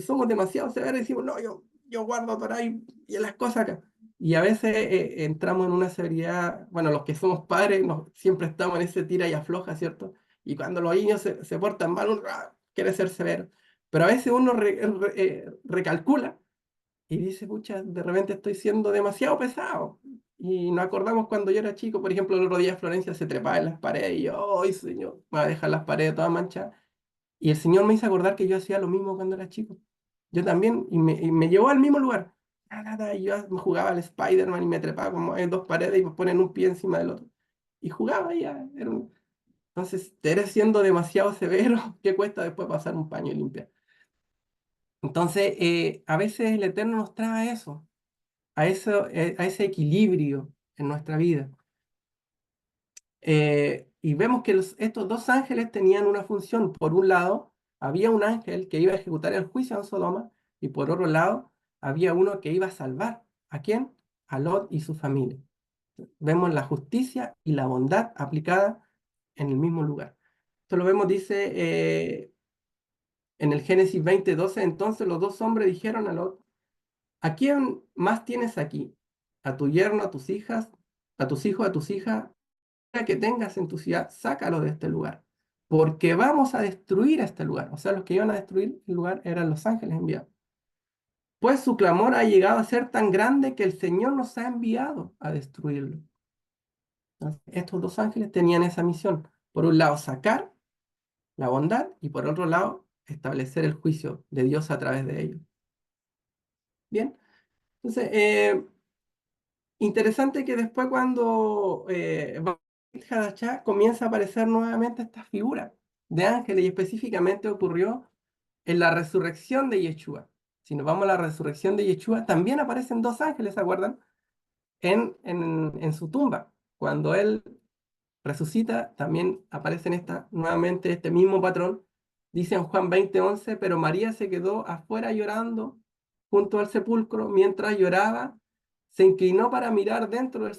somos demasiado severos y decimos, no, yo guardo Torah y las cosas acá. Y a veces entramos en una severidad, bueno, los que somos padres siempre estamos en ese tira y afloja, ¿cierto? Y cuando los niños se portan mal, uno quiere ser severo. Pero a veces uno recalcula y dice, pucha, de repente estoy siendo demasiado pesado. Y nos acordamos cuando yo era chico, por ejemplo, el otro día Florencia se trepaba en las paredes y yo, ¡ay, señor! Me va a dejar las paredes todas manchadas. Y el Señor me hizo acordar que yo hacía lo mismo cuando era chico. Yo también, y me llevó al mismo lugar. Y yo me jugaba al Spider-Man y me trepaba como en dos paredes y me ponen un pie encima del otro. Y jugaba y ya. Entonces, te eres siendo demasiado severo, ¿qué cuesta después pasar un paño y limpiar? Entonces, a veces el Eterno nos trae eso, a ese equilibrio en nuestra vida. Y vemos que estos dos ángeles tenían una función. Por un lado, había un ángel que iba a ejecutar el juicio en Sodoma, y por otro lado, había uno que iba a salvar. ¿A quién? A Lot y su familia. Vemos la justicia y la bondad aplicada en el mismo lugar. Esto lo vemos, dice en el Génesis 20:12, entonces los dos hombres dijeron a Lot, ¿a quién más tienes aquí? ¿A tu yerno, a tus hijas, a tus hijos, a tus hijas? Que tengas en tu ciudad, sácalo de este lugar, porque vamos a destruir este lugar. O sea, los que iban a destruir el lugar eran los ángeles enviados. Pues su clamor ha llegado a ser tan grande que el Señor nos ha enviado a destruirlo. Entonces, estos dos ángeles tenían esa misión. Por un lado, sacar la bondad y por otro lado, establecer el juicio de Dios a través de ellos. Bien, entonces, interesante que después cuando Hadachá comienza a aparecer nuevamente esta figura de ángeles y específicamente ocurrió en la resurrección de Yeshua. Si nos vamos a la resurrección de Yeshua, también aparecen dos ángeles, ¿se acuerdan? En su tumba. Cuando él resucita, también aparece nuevamente este mismo patrón. Dice en Juan 20:11, pero María se quedó afuera llorando junto al sepulcro. Mientras lloraba, se inclinó para mirar dentro del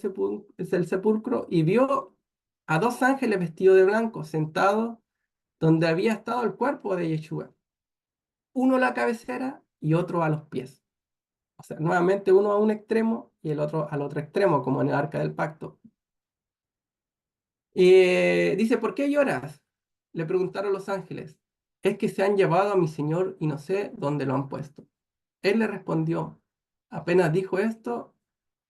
sepulcro y vio a dos ángeles vestidos de blanco sentados donde había estado el cuerpo de Yeshua. Uno a la cabecera y otro a los pies. O sea, nuevamente uno a un extremo y el otro al otro extremo, como en el arca del pacto. Dice, ¿por qué lloras? Le preguntaron los ángeles. Es que se han llevado a mi señor y no sé dónde lo han puesto. Él le respondió. Apenas dijo esto,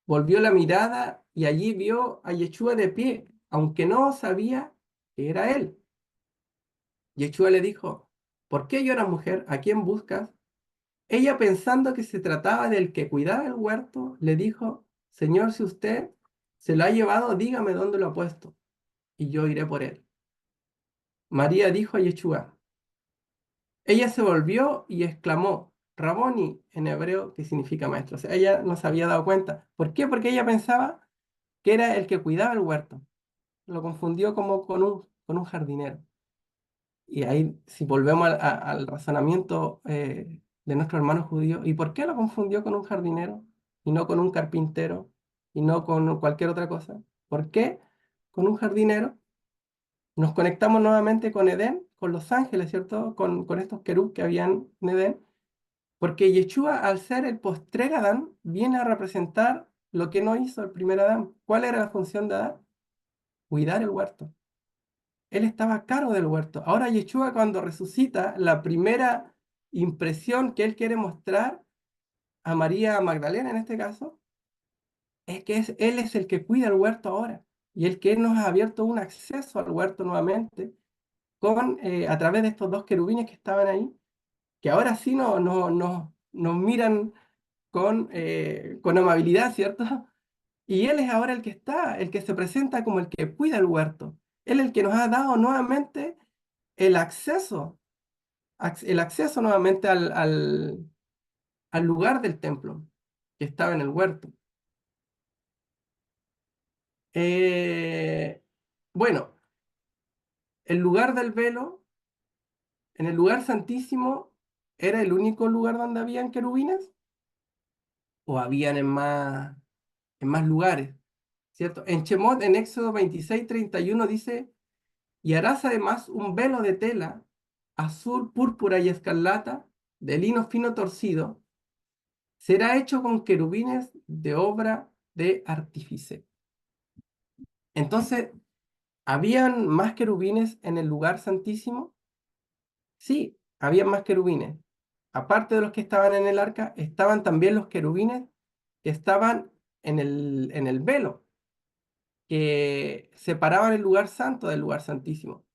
volvió la mirada y allí vio a Yeshua de pie, aunque no sabía que era él. Yeshua le dijo, ¿por qué lloras, mujer? ¿A quién buscas? Ella, pensando que se trataba del que cuidaba el huerto, le dijo, Señor, si usted se lo ha llevado, dígame dónde lo ha puesto, y yo iré por él. María dijo a Yeshua. Ella se volvió y exclamó, Raboni en hebreo, que significa maestro. O sea, ella no se había dado cuenta. ¿Por qué? Porque ella pensaba que era el que cuidaba el huerto. Lo confundió como con un jardinero. Y ahí, si volvemos al razonamiento de nuestro hermano judío, ¿y por qué lo confundió con un jardinero y no con un carpintero y no con cualquier otra cosa? ¿Por qué con un jardinero? Nos conectamos nuevamente con Edén, con los ángeles, ¿cierto? Con estos querub que habían en Edén, porque Yeshua, al ser el postrer Adán, viene a representar lo que no hizo el primer Adán. ¿Cuál era la función de Adán? Cuidar el huerto. Él estaba a cargo del huerto. Ahora Yeshua, cuando resucita, la primera impresión que él quiere mostrar a María Magdalena en este caso es que él es el que cuida el huerto ahora y el que nos ha abierto un acceso al huerto nuevamente a través de estos dos querubines que estaban ahí, que ahora sí nos miran con amabilidad, ¿cierto? Y él es ahora el que está, el que se presenta como el que cuida el huerto. Él es el que nos ha dado nuevamente el acceso, el acceso nuevamente al lugar del templo, que estaba en el huerto. Eh, bueno, el lugar del velo, en el lugar santísimo, ¿era el único lugar donde habían querubines? ¿O habían en más lugares? ¿Cierto? En Shemot, en Éxodo 26:31 dice, y harás además un velo de tela azul, púrpura y escarlata, de lino fino torcido, será hecho con querubines de obra de artífice. Entonces, ¿habían más querubines en el lugar santísimo? Sí, habían más querubines. Aparte de los que estaban en el arca, estaban también los querubines que estaban en el velo, que separaban el lugar santo del lugar santísimo.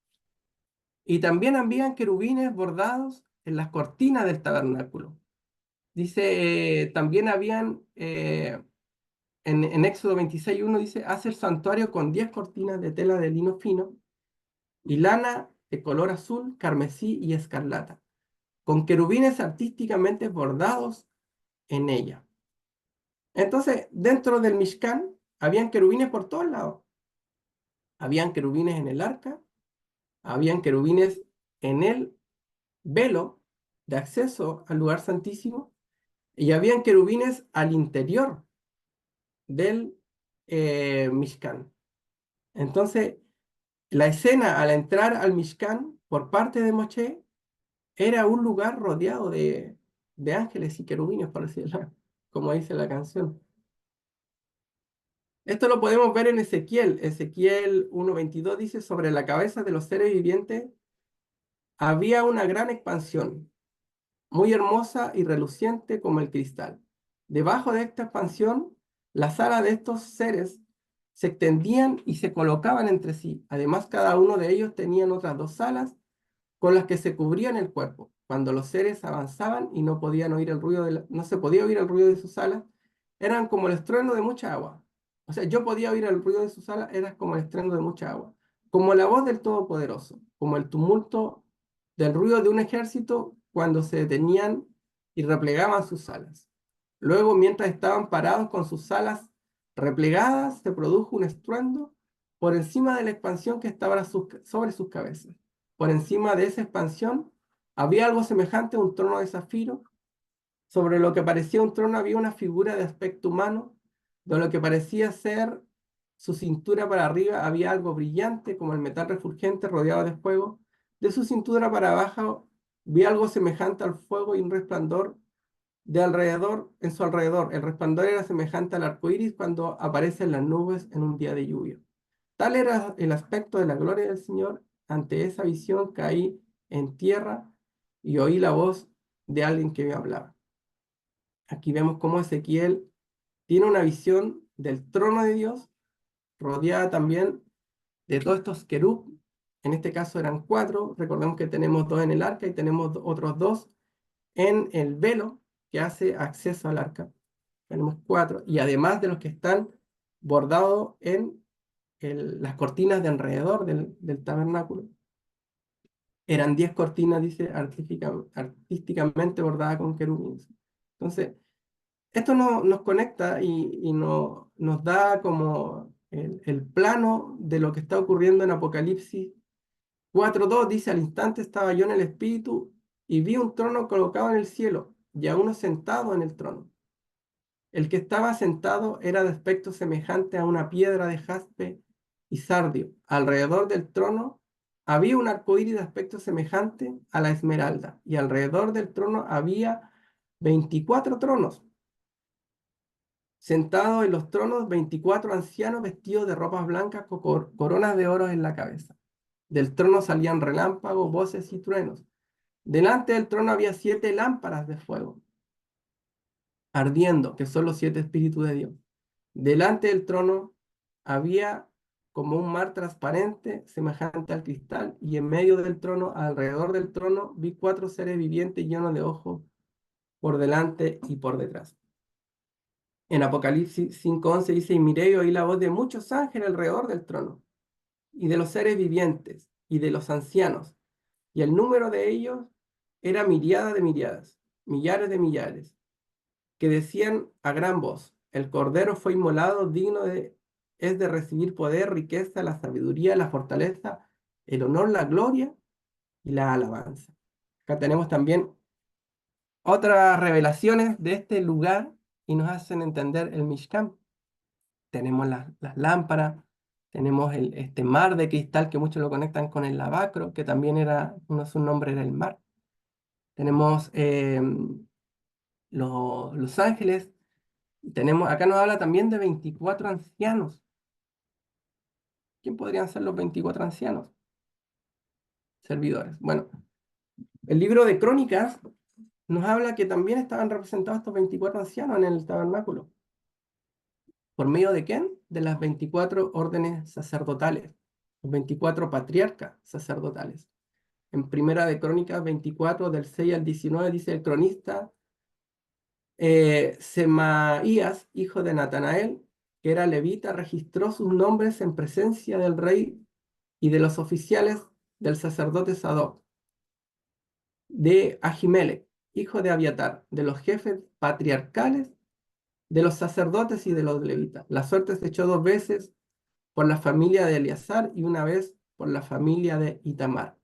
Y también habían querubines bordados en las cortinas del tabernáculo. Dice, también habían, en Éxodo 26:1 dice, hace el santuario con 10 cortinas de tela de lino fino y lana de color azul, carmesí y escarlata, con querubines artísticamente bordados en ella. Entonces, dentro del Mishkan, habían querubines por todos lados. Habían querubines en el arca, habían querubines en el velo de acceso al lugar santísimo y habían querubines al interior del Mishkan. Entonces, la escena al entrar al Mishkan por parte de Moshe era un lugar rodeado de ángeles y querubines, por decirlo, como dice la canción. Esto lo podemos ver en Ezequiel. Ezequiel 1:22 dice, sobre la cabeza de los seres vivientes había una gran expansión, muy hermosa y reluciente como el cristal. Debajo de esta expansión, las alas de estos seres se extendían y se colocaban entre sí. Además, cada uno de ellos tenían otras dos alas con las que se cubrían el cuerpo. Cuando los seres avanzaban y no podían oír el ruido no se podía oír el ruido de sus alas, eran como el estruendo de mucha agua. O sea, yo podía oír el ruido de sus alas, era como el estruendo de mucha agua. Como la voz del Todopoderoso, como el tumulto del ruido de un ejército cuando se detenían y replegaban sus alas. Luego, mientras estaban parados con sus alas replegadas, se produjo un estruendo por encima de la expansión que estaba sobre sus cabezas. Por encima de esa expansión había algo semejante a un trono de zafiro. Sobre lo que parecía un trono había una figura de aspecto humano. De lo que parecía ser su cintura para arriba había algo brillante como el metal refulgente rodeado de fuego. De su cintura para abajo vi algo semejante al fuego y un resplandor de alrededor, en su alrededor. El resplandor era semejante al arco iris cuando aparecen las nubes en un día de lluvia. Tal era el aspecto de la gloria del Señor. Ante esa visión caí en tierra y oí la voz de alguien que me hablaba. Aquí vemos cómo Ezequiel tiene una visión del trono de Dios, rodeada también de todos estos querub. En este caso eran cuatro. Recordemos que tenemos dos en el arca y tenemos otros dos en el velo que hace acceso al arca. Tenemos cuatro. Y además de los que están bordados en las cortinas de alrededor del tabernáculo. Eran 10 cortinas, dice, artísticamente bordadas con querubines. Entonces, esto nos conecta y nos da como el plano de lo que está ocurriendo en Apocalipsis 4:2. Dice, al instante estaba yo en el Espíritu y vi un trono colocado en el cielo y a uno sentado en el trono. El que estaba sentado era de aspecto semejante a una piedra de jaspe y sardio. Alrededor del trono había un arcoíris de aspecto semejante a la esmeralda, y alrededor del trono había 24 tronos. Sentados en los tronos, 24 ancianos vestidos de ropas blancas con coronas de oro en la cabeza. Del trono salían relámpagos, voces y truenos. Delante del trono había 7 lámparas de fuego, ardiendo, que son los 7 espíritus de Dios. Delante del trono había como un mar transparente, semejante al cristal, y en medio del trono, alrededor del trono, vi 4 seres vivientes llenos de ojos por delante y por detrás. En Apocalipsis 5:11 dice, y miré y oí la voz de muchos ángeles alrededor del trono, y de los seres vivientes, y de los ancianos, y el número de ellos era miriada de miriadas, millares de millares, que decían a gran voz, el Cordero fue inmolado, es de recibir poder, riqueza, la sabiduría, la fortaleza, el honor, la gloria y la alabanza. Acá tenemos también otras revelaciones de este lugar y nos hacen entender el Mishkan. Tenemos las lámparas, tenemos este mar de cristal que muchos lo conectan con el lavacro, que también era, su nombre era el mar. Tenemos los ángeles. Acá nos habla también de 24 ancianos. ¿Quién podrían ser los 24 ancianos? Servidores. Bueno, el libro de Crónicas nos habla que también estaban representados estos 24 ancianos en el tabernáculo. ¿Por medio de quién? De las 24 órdenes sacerdotales, los 24 patriarcas sacerdotales. En Primera de Crónicas 24, del 6 al 19, dice el cronista, Semaías, hijo de Natanael, que era levita, registró sus nombres en presencia del rey y de los oficiales del sacerdote Sadoc, de Ahimelech, hijo de Abiatar, de los jefes patriarcales, de los sacerdotes y de los levitas. La suerte se echó 2 veces por la familia de Eleazar y una vez por la familia de Itamar.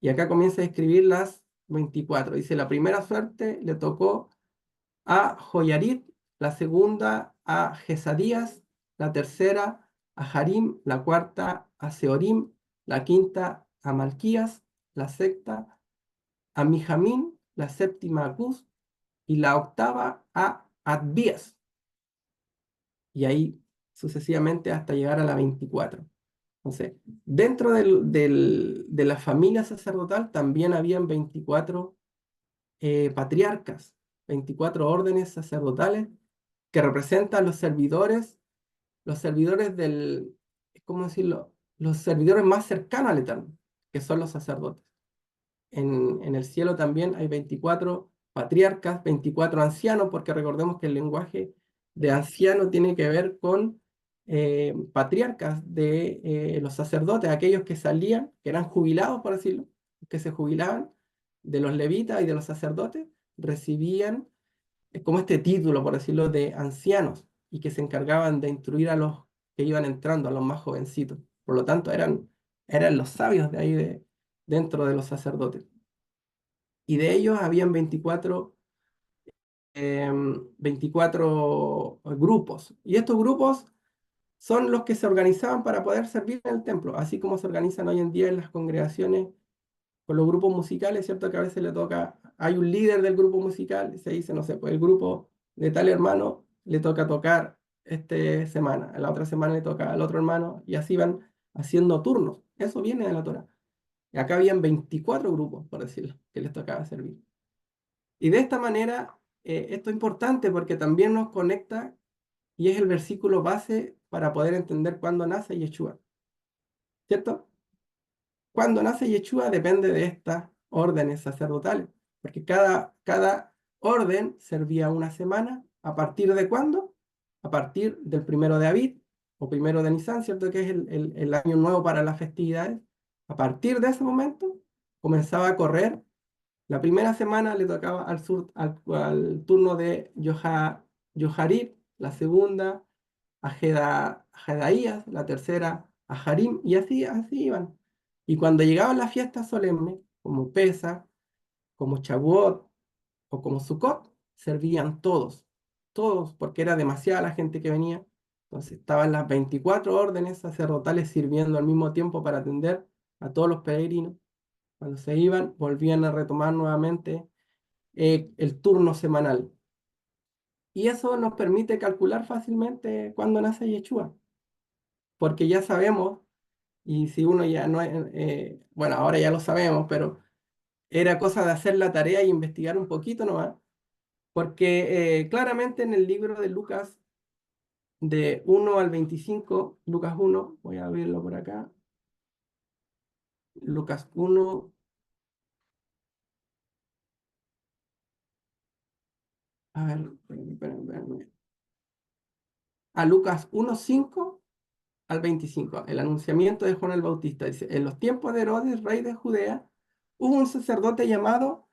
Y acá comienza a escribir las 24. Dice, la primera suerte le tocó a Joyarit, la segunda a Jesadías, la tercera a Harim, la cuarta a Seorim, la quinta a Malquías, la sexta a Mijamín, la séptima a Cus y la octava a Adbías. Y ahí sucesivamente hasta llegar a la 24. Entonces, dentro de la familia sacerdotal también habían 24 patriarcas, 24 órdenes sacerdotales que representan los servidores ¿cómo decirlo? Los servidores más cercanos al Eterno, que son los sacerdotes. En el cielo también hay 24 patriarcas, 24 ancianos, porque recordemos que el lenguaje de anciano tiene que ver con patriarcas de los sacerdotes, aquellos que salían, que eran jubilados, por decirlo, que se jubilaban de los levitas y de los sacerdotes, recibían como este título, por decirlo, de ancianos y que se encargaban de instruir a los que iban entrando, a los más jovencitos. Por lo tanto, eran los sabios de ahí dentro de los sacerdotes. Y de ellos habían 24 grupos. Y estos grupos son los que se organizaban para poder servir en el templo, así como se organizan hoy en día en las congregaciones con los grupos musicales, ¿cierto? Que a veces le toca, hay un líder del grupo musical, y se dice, no sé, pues el grupo de tal hermano le toca tocar esta semana, a la otra semana le toca al otro hermano, y así van haciendo turnos. Eso viene de la Torá. Y acá habían 24 grupos, por decirlo, que les tocaba servir. Y de esta manera, esto es importante porque también nos conecta y es el versículo base para poder entender cuándo nace Yeshua, ¿cierto? Cuando nace Yeshua depende de estas órdenes sacerdotales, porque cada orden servía una semana. ¿A partir de cuándo? A partir del 1 de Abib o 1 de Nisan, ¿cierto? Que es el año nuevo para las festividades. A partir de ese momento comenzaba a correr. La primera semana le tocaba al turno de Joharib, la segunda a Jedaías, la tercera a Harim, y así iban. Y cuando llegaban las fiestas solemnes, como Pesa, como Shavuot o como Sukkot, servían todos, porque era demasiada la gente que venía. Entonces estaban las 24 órdenes sacerdotales sirviendo al mismo tiempo para atender a todos los peregrinos. Cuando se iban, volvían a retomar nuevamente el turno semanal. Y eso nos permite calcular fácilmente cuándo nace Yeshua, porque ya sabemos, y si uno ya no es, bueno, ahora ya lo sabemos, pero era cosa de hacer la tarea y investigar un poquito nomás, porque claramente en el libro de Lucas, de 1 al 25, Lucas 1, voy a abrirlo por acá, Lucas 1, a ver, espérenme. A Lucas 1:5 al 25, el anunciamiento de Juan el Bautista. Dice, en los tiempos de Herodes, rey de Judea, hubo un sacerdote llamado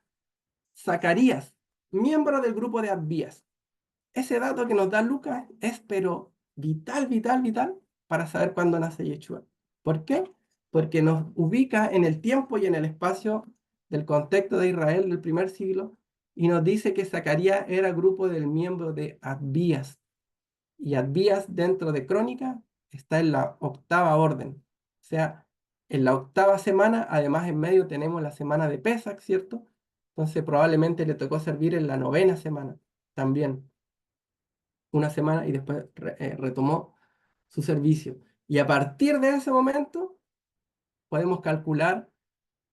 Zacarías, miembro del grupo de Abías. Ese dato que nos da Lucas es pero vital para saber cuándo nace Yeshua. ¿Por qué? Porque nos ubica en el tiempo y en el espacio del contexto de Israel del primer siglo y nos dice que Zacarías era grupo del miembro de Abías. Y Abías dentro de Crónica está en la octava orden. O sea, en la octava semana, además en medio tenemos la semana de Pesach, ¿cierto? Entonces probablemente le tocó servir en la novena semana también, una semana y después retomó su servicio. Y a partir de ese momento podemos calcular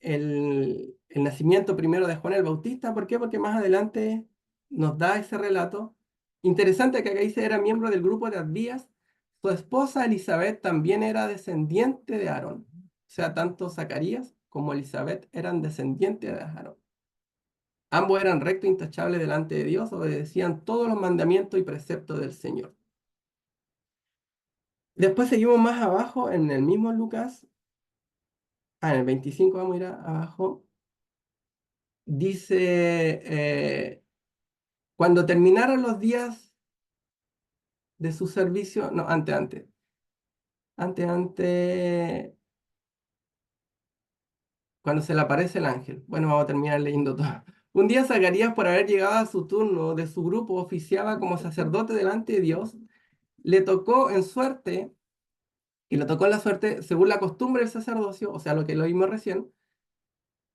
el nacimiento primero de Juan el Bautista. ¿Por qué? Porque más adelante nos da ese relato. Interesante que acá dice era miembro del grupo de Abías. Su esposa Elizabeth también era descendiente de Aarón. O sea, tanto Zacarías como Elizabeth eran descendientes de Aarón. Ambos eran rectos e intachables delante de Dios, obedecían todos los mandamientos y preceptos del Señor. Después seguimos más abajo en el mismo Lucas. En el 25 vamos a ir abajo. Dice, cuando terminaron los días de su servicio, no, antes, cuando se le aparece el ángel. Bueno, vamos a terminar leyendo todo. Un día Zacarías, por haber llegado a su turno de su grupo, oficiaba como sacerdote delante de Dios, le tocó en suerte, y le tocó en la suerte, según la costumbre del sacerdocio, o sea, lo que lo vimos recién,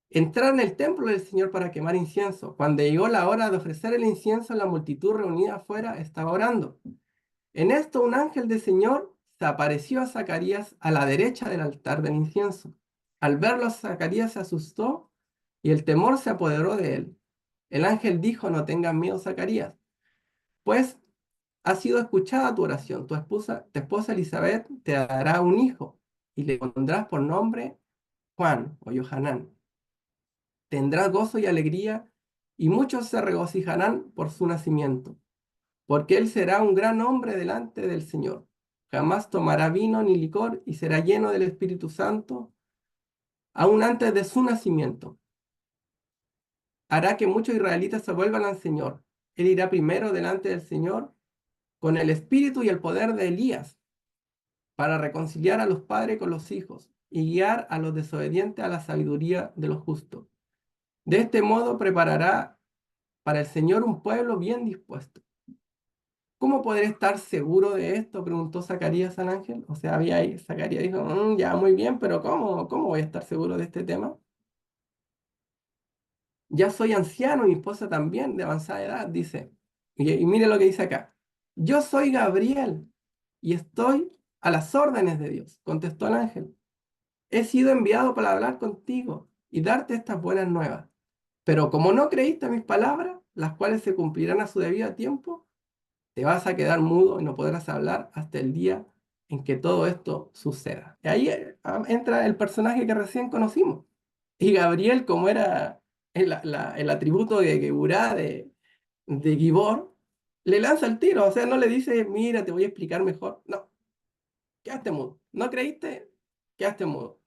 entrar en el templo del Señor para quemar incienso. Cuando llegó la hora de ofrecer el incienso, la multitud reunida afuera estaba orando. En esto un ángel del Señor se apareció a Zacarías a la derecha del altar del incienso. Al verlo, Zacarías se asustó y el temor se apoderó de él. El ángel dijo, no tengas miedo, Zacarías, pues ha sido escuchada tu oración. Tu esposa Elizabeth te dará un hijo y le pondrás por nombre Juan o Johanán. Tendrás gozo y alegría y muchos se regocijarán por su nacimiento porque él será un gran hombre delante del Señor. Jamás tomará vino ni licor y será lleno del Espíritu Santo aún antes de su nacimiento. Hará que muchos israelitas se vuelvan al Señor. Él irá primero delante del Señor con el espíritu y el poder de Elías para reconciliar a los padres con los hijos y guiar a los desobedientes a la sabiduría de los justos. De este modo preparará para el Señor un pueblo bien dispuesto. ¿Cómo podré estar seguro de esto? Preguntó Zacarías al ángel. O sea, había ahí, Zacarías dijo, ya muy bien, pero ¿cómo voy a estar seguro de este tema? Ya soy anciano y mi esposa también, de avanzada edad, dice. Y mire lo que dice acá. Yo soy Gabriel y estoy a las órdenes de Dios, contestó el ángel. He sido enviado para hablar contigo y darte estas buenas nuevas. Pero como no creíste a mis palabras, las cuales se cumplirán a su debido tiempo, te vas a quedar mudo y no podrás hablar hasta el día en que todo esto suceda. Y ahí entra el personaje que recién conocimos. Y Gabriel, como era el atributo de Geburá, de Gibor, le lanza el tiro. O sea, no le dice, mira, te voy a explicar mejor. No, quedaste mudo. ¿No creíste? Quedaste mudo.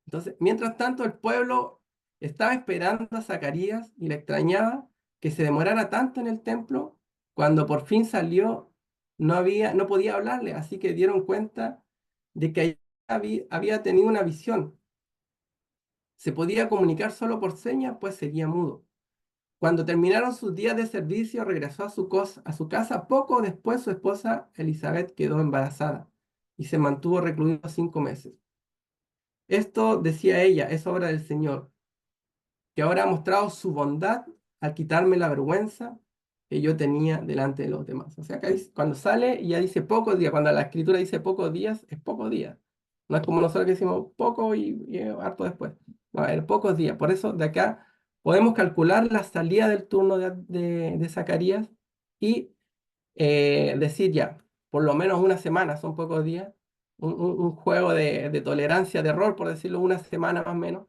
Entonces, mientras tanto, el pueblo estaba esperando a Zacarías y le extrañaba que se demorara tanto en el templo. Cuando por fin salió, no podía hablarle, así que dieron cuenta de que había tenido una visión. Se podía comunicar solo por señas, pues seguía mudo. Cuando terminaron sus días de servicio, regresó a su casa. Poco después, su esposa Elizabeth quedó embarazada y se mantuvo recluido 5 meses. Esto, decía ella, es obra del Señor, que ahora ha mostrado su bondad al quitarme la vergüenza que yo tenía delante de los demás. O sea, que cuando sale ya dice pocos días, cuando la escritura dice pocos días, es pocos días. No es como nosotros que decimos poco y harto después. No, es pocos días. Por eso de acá podemos calcular la salida del turno de Zacarías y decir ya, por lo menos una semana, son pocos días, un juego de tolerancia de error, por decirlo, una semana más o menos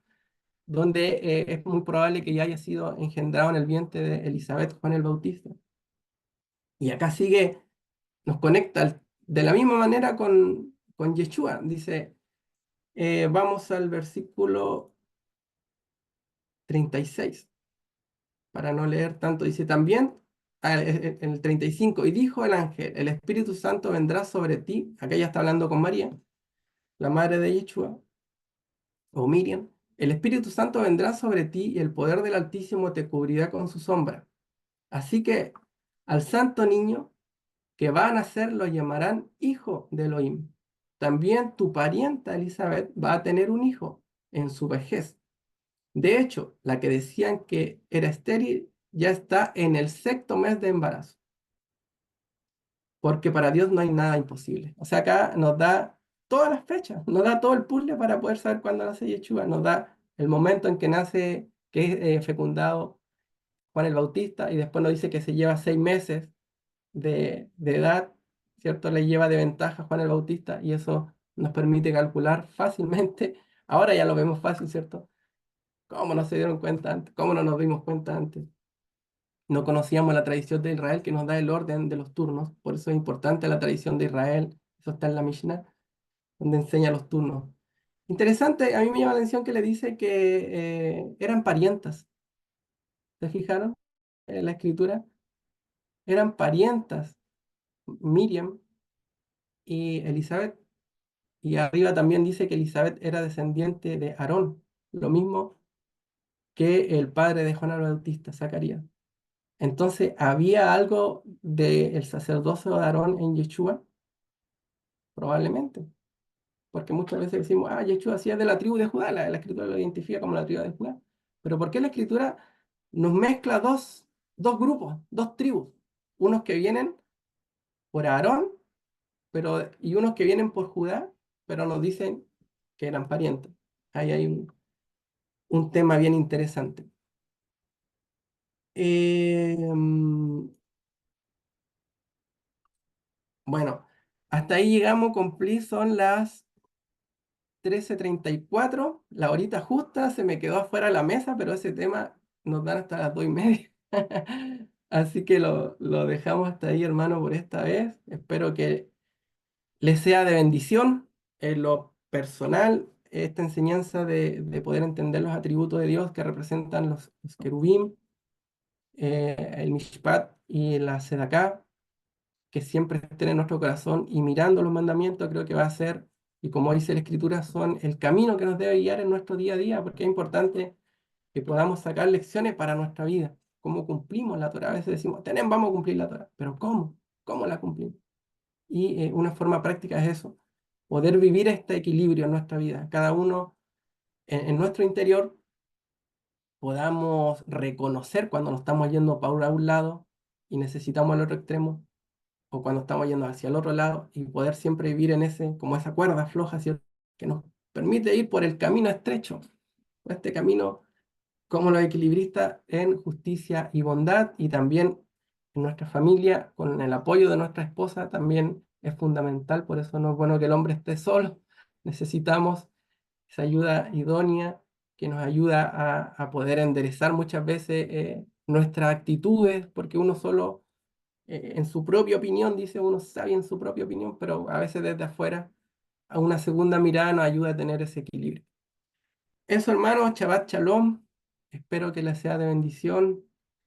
donde es muy probable que ya haya sido engendrado en el vientre de Elizabeth Juan el Bautista. Y acá sigue, nos conecta de la misma manera con Yeshua. Dice, vamos al versículo 36, para no leer tanto. Dice también, en el 35, y dijo el ángel, el Espíritu Santo vendrá sobre ti. Acá ya está hablando con María, la madre de Yeshua, o Miriam. El Espíritu Santo vendrá sobre ti y el poder del Altísimo te cubrirá con su sombra. Así que al santo niño que va a nacer lo llamarán hijo de Elohim. También tu parienta Elizabeth va a tener un hijo en su vejez. De hecho, la que decían que era estéril ya está en el sexto mes de embarazo, porque para Dios no hay nada imposible. O sea, acá nos da todas las fechas, nos da todo el puzzle para poder saber cuándo nace Yeshua, nos da el momento en que nace, que es fecundado Juan el Bautista, y después nos dice que se lleva 6 meses de edad, ¿cierto? Le lleva de ventaja a Juan el Bautista y eso nos permite calcular fácilmente. Ahora ya lo vemos fácil, ¿cierto? ¿Cómo no se dieron cuenta antes? ¿Cómo no nos dimos cuenta antes? No conocíamos la tradición de Israel que nos da el orden de los turnos, por eso es importante la tradición de Israel, eso está en la Mishnah, donde enseña los turnos. Interesante, a mí me llama la atención que le dice que eran parientas, ¿se fijaron? En la escritura, eran parientas, Miriam y Elizabeth. Y arriba también dice que Elizabeth era descendiente de Aarón, lo mismo que el padre de Juan el Bautista, Zacarías. Entonces, ¿había algo del sacerdocio de Aarón en Yeshua? Probablemente, porque muchas veces decimos, Yeshua sí es de la tribu de Judá, la escritura lo identifica como la tribu de Judá. Pero ¿por qué la escritura nos mezcla dos grupos, dos tribus? Unos que vienen por Aarón, y unos que vienen por Judá, pero nos dicen que eran parientes. Ahí hay un tema bien interesante. Bueno, hasta ahí llegamos, cumplí, son las 13:34, la horita justa, se me quedó afuera la mesa, pero ese tema nos dan hasta las 2:30. Así que lo dejamos hasta ahí, hermano, por esta vez. Espero que les sea de bendición en lo personal esta enseñanza de poder entender los atributos de Dios que representan los querubín, el Mishpat y la Sedaká, que siempre estén en nuestro corazón y mirando los mandamientos, creo que va a ser, y como dice la Escritura, son el camino que nos debe guiar en nuestro día a día, porque es importante que podamos sacar lecciones para nuestra vida, cómo cumplimos la Torah. A veces decimos, vamos a cumplir la Torah, pero ¿cómo? ¿Cómo la cumplimos? Y una forma práctica es eso, poder vivir este equilibrio en nuestra vida, cada uno en nuestro interior podamos reconocer cuando nos estamos yendo para un lado y necesitamos el otro extremo, o cuando estamos yendo hacia el otro lado, y poder siempre vivir en como esa cuerda floja, ¿cierto? Que nos permite ir por el camino estrecho, este camino como los equilibristas en justicia y bondad, y también en nuestra familia, con el apoyo de nuestra esposa, también es fundamental. Por eso no es bueno que el hombre esté solo, necesitamos esa ayuda idónea que nos ayuda a poder enderezar muchas veces nuestras actitudes, porque uno solo en su propia opinión, dice uno sabe en su propia opinión, pero a veces desde afuera, a una segunda mirada nos ayuda a tener ese equilibrio. Eso, hermano, Shabbat Shalom. Espero que les sea de bendición.